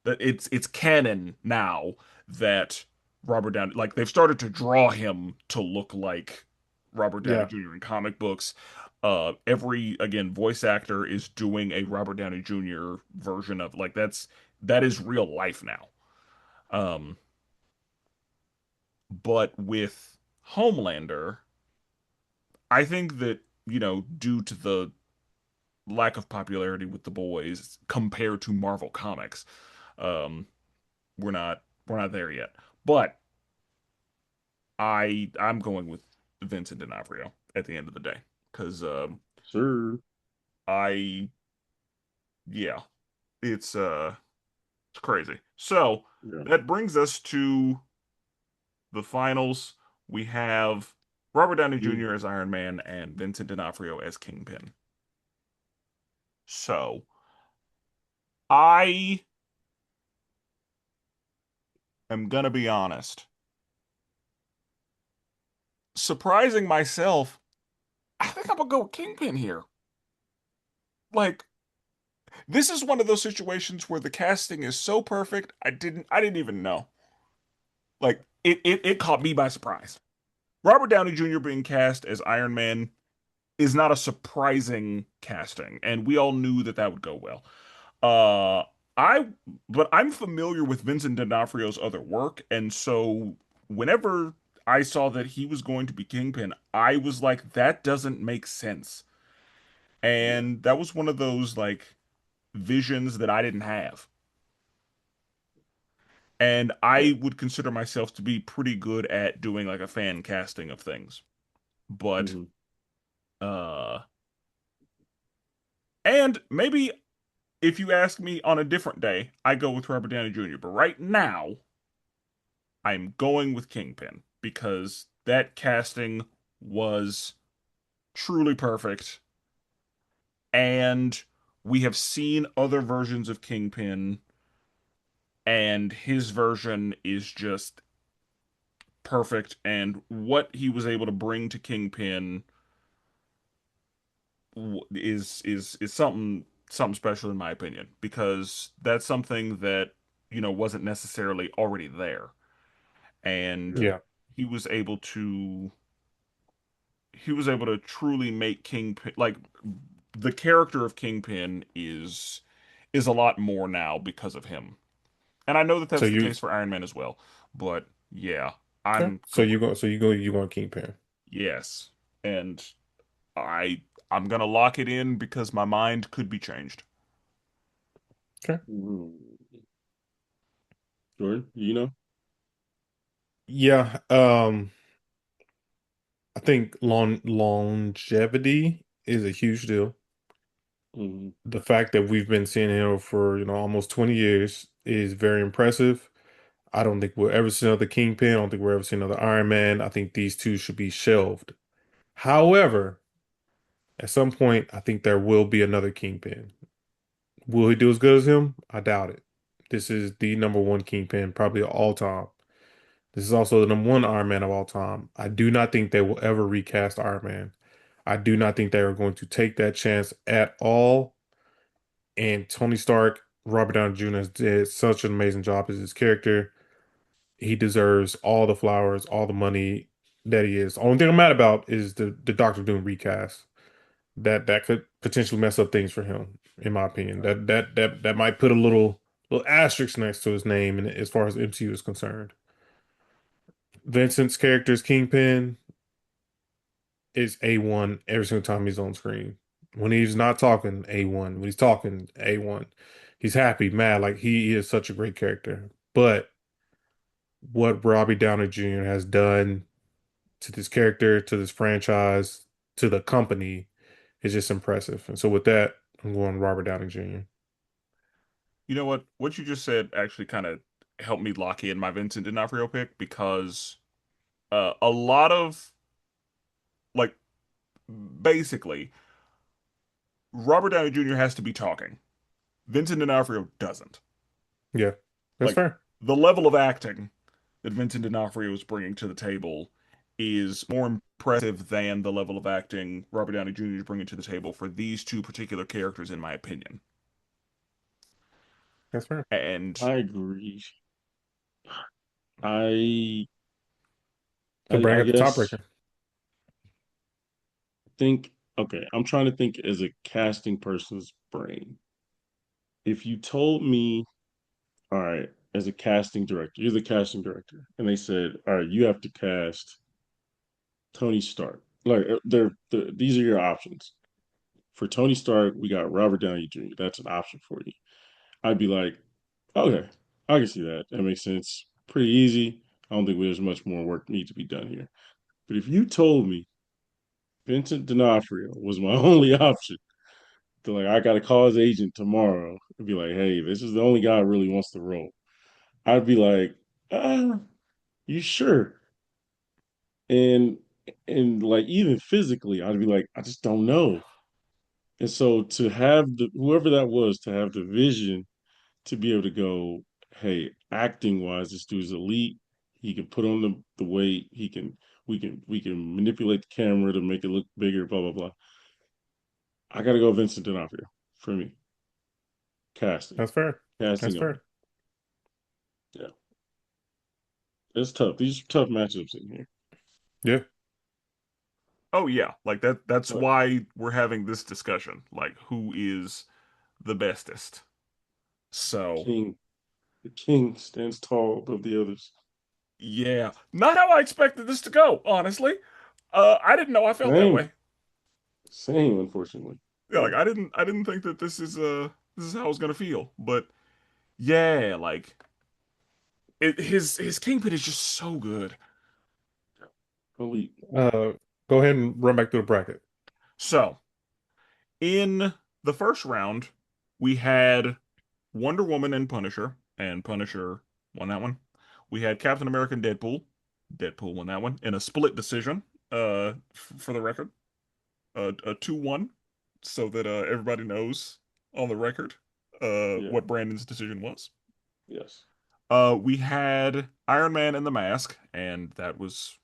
that it's canon now that Robert Downey like they've started to draw him to look like Robert Downey Yeah. Jr. in comic books. Every again voice actor is doing a Robert Downey Jr. version of like that is real life now. Um, but with Homelander, I think that due to the lack of popularity with the boys compared to Marvel Comics, um, we're not there yet. But I'm going with Vincent D'Onofrio at the end of the day because Sir. I yeah it's crazy. So Yeah. that brings us to the finals. We have Robert Downey Mm. Jr. as Iron Man and Vincent D'Onofrio as Kingpin. So I am gonna be honest. Surprising myself, I think I'm gonna go with Kingpin here. Like this is one of those situations where the casting is so perfect, I didn't even know. Like it caught me by surprise. Robert Downey Jr. being cast as Iron Man is not a surprising casting, and we all knew that that would go well. Uh, I but I'm familiar with Vincent D'Onofrio's other work, and so whenever I saw that he was going to be Kingpin, I was like, that doesn't make sense. Yeah. And that was one of those like visions that I didn't have. And Yeah. I would consider myself to be pretty good at doing like a fan casting of things. But Hmm. uh and maybe if you ask me on a different day, I go with Robert Downey Jr. But right now, I'm going with Kingpin because that casting was truly perfect. And we have seen other versions of Kingpin, and his version is just perfect. And what he was able to bring to Kingpin is something special in my opinion because that's something that wasn't necessarily already there. And Yeah. Yeah. he was able to he was able to truly make Kingpin like the character of Kingpin is a lot more now because of him. And I know that So that's the you case for Iron Man as well. But yeah, okay? I'm So going. you go. So you want Kingpin? Yes. And I'm gonna lock it in because my mind could be changed. Okay. Mm. Jordan, you know? Yeah. I think longevity is a huge deal. Hmm. The fact that we've been seeing him for almost 20 years is very impressive. I don't think we'll ever see another Kingpin. I don't think we'll ever see another Iron Man. I think these two should be shelved. However, at some point, I think there will be another Kingpin. Will he do as good as him? I doubt it. This is the number one Kingpin, probably of all time. This is also the number one Iron Man of all time. I do not think they will ever recast Iron Man. I do not think they are going to take that chance at all. And Tony Stark, Robert Downey Jr. has did such an amazing job as his character. he deserves all the flowers, all the money that he is. Only thing I'm mad about is the Doctor Doom recast. That could potentially mess up things for him, in my opinion. That might put a little asterisk next to his name, and as far as MCU is concerned. Vincent's character's Kingpin is A1 every single time he's on screen. When he's not talking, A1. When he's talking, A1. He's happy, mad, like he is such a great character. But what Robbie Downey Jr. has done to this character, to this franchise, to the company is just impressive. And so with that, I'm going Robert Downey Jr. You know what? What you just said actually kind of helped me lock in my Vincent D'Onofrio pick because a lot of like basically Robert Downey Jr. has to be talking. Vincent D'Onofrio doesn't. Yeah, that's Like fair. the level of acting that Vincent D'Onofrio is bringing to the table is more impressive than the level of acting Robert Downey Jr. is bringing to the table for these two particular characters, in my opinion. That's fair. And I agree. I So I, bring I up the guess tiebreaker. think okay, I'm trying to think as a casting person's brain. If you told me, all right, as a casting director, you're the casting director, and they said, all right, you have to cast Tony Stark. Like these are your options. For Tony Stark, we got Robert Downey Jr. That's an option for you. I'd be like, okay, I can see that. That makes sense. Pretty easy. I don't think there's much more work need to be done here. But if you told me Vincent D'Onofrio was my only option, to like I gotta call his agent tomorrow and be like, hey, this is the only guy who really wants the role. I'd be like, you sure? And and like even physically, I'd be like, I just don't know. And so to have the whoever that was to have the vision to be able to go, hey, acting wise, this dude's elite. He can put on the weight. He can we can manipulate the camera to make it look bigger. Blah blah blah. I gotta go Vincent D'Onofrio for me. Casting, That's fair. That's casting only. fair. Yeah, it's tough. These are tough matchups in here. Yeah. oh yeah, like that's But why we're having this discussion. Like who is the bestest? So, King, the King stands tall above the others. yeah, not how I expected this to go, honestly. I didn't know I felt that Same, way. same. Unfortunately, Yeah, like I didn't think that this is how I was gonna feel. But yeah, like his Kingpin is just so good. elite. Uh, Go ahead and run back through the bracket. So, in the first round, we had Wonder Woman and Punisher won that one. We had Captain America and Deadpool. Deadpool won that one in a split decision, for the record. A 2-1, so that everybody knows on the record Yeah. what Brandon's decision was. Yes. We had Iron Man and the Mask, and that was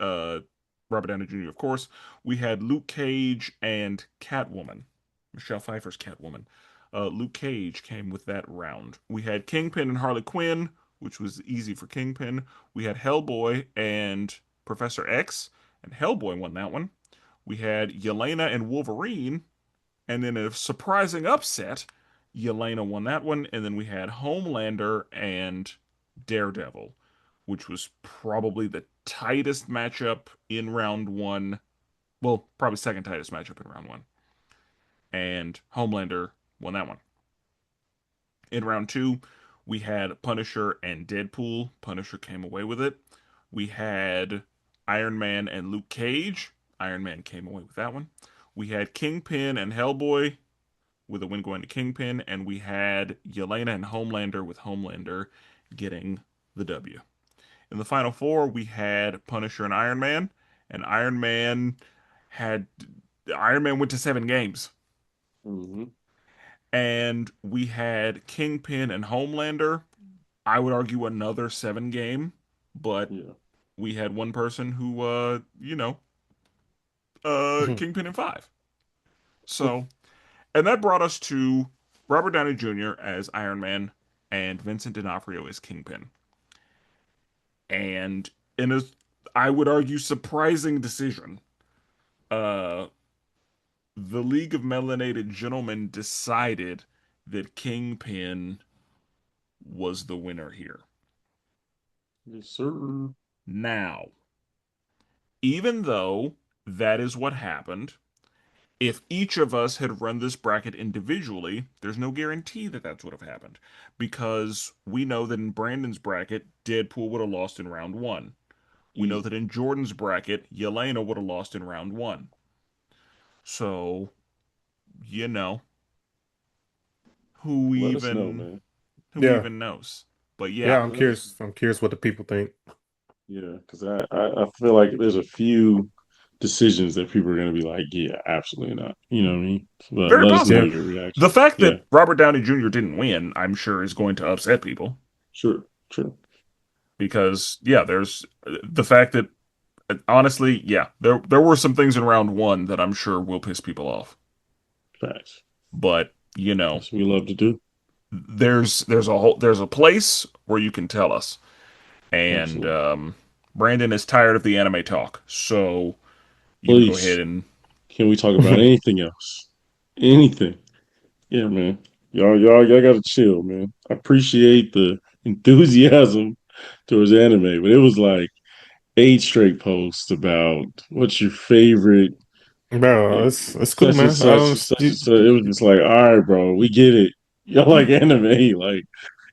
uh, Robert Downey Jr., of course. We had Luke Cage and Catwoman, Michelle Pfeiffer's Catwoman. Luke Cage came with that round. We had Kingpin and Harley Quinn, which was easy for Kingpin. We had Hellboy and Professor X, and Hellboy won that one. We had Yelena and Wolverine, and then a surprising upset, Yelena won that one. And then we had Homelander and Daredevil, which was probably the tightest matchup in round one. Well, probably second tightest matchup in round one. And Homelander won that one. In round two, we had Punisher and Deadpool. Punisher came away with it. We had Iron Man and Luke Cage. Iron Man came away with that one. We had Kingpin and Hellboy with a win going to Kingpin, and we had Yelena and Homelander with Homelander getting the W. In the final four, we had Punisher and Iron Man had Iron Man went to 7 games, Hmm. and we had Kingpin and Homelander. I would argue another 7 game, but Yeah. we had one person who, Kingpin in 5. So, and that brought us to Robert Downey Jr. as Iron Man and Vincent D'Onofrio as Kingpin. And in a, I would argue, surprising decision, uh, the League of Melanated Gentlemen decided that Kingpin was the winner here. Yes, sir. Now, even though that is what happened, if each of us had run this bracket individually, there's no guarantee that that's what would have happened. Because we know that in Brandon's bracket, Deadpool would have lost in round one. We know Easy. that in Jordan's bracket, Yelena would have lost in round one. So, you know, who Let us know, even man. who Yeah. even knows? But Yeah, yeah, I'm Let us. curious. I'm curious what the people think. Yeah, because I feel like there's a few decisions that people are going to be like, yeah, absolutely not. You know what I mean? But very let us know Yeah. possible. your The reaction. fact Yeah, that Robert Downey Jr. didn't win, I'm sure, is going to upset people. sure, sure. Because yeah, there's the fact that honestly, yeah, there were some things in round one that I'm sure will piss people off. Facts. But you know, That's what we love to do. there's a place where you can tell us. And Absolutely. Brandon is tired of the anime talk, so you can go ahead Please, and can we talk about anything else? Anything. Yeah, man. Y'all gotta chill, man. I appreciate the enthusiasm towards anime, but it was like 8 straight posts about what's your favorite Bro, eh, it's cool, such and man. such and such and such. It was just like, all right, bro, we get it. Y'all like anime. Like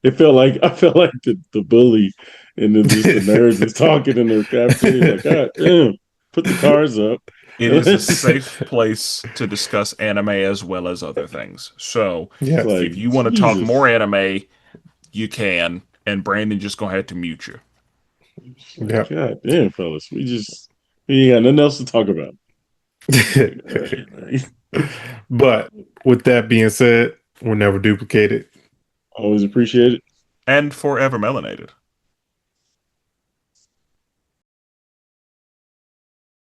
it felt like I felt like the bully and then just the nerds was talking in their cafeteria, like, God damn, put the cards up. it And is a it's safe place to discuss anime as well as other things. So Yes. like, if you want to talk more Jesus. anime, you can, and Brandon just gonna have to mute you. It's like, Yep. God damn, fellas, we ain't got nothing else to talk about. Like, all right, like, But with that being said, we're never duplicated. always appreciate it. And forever melanated.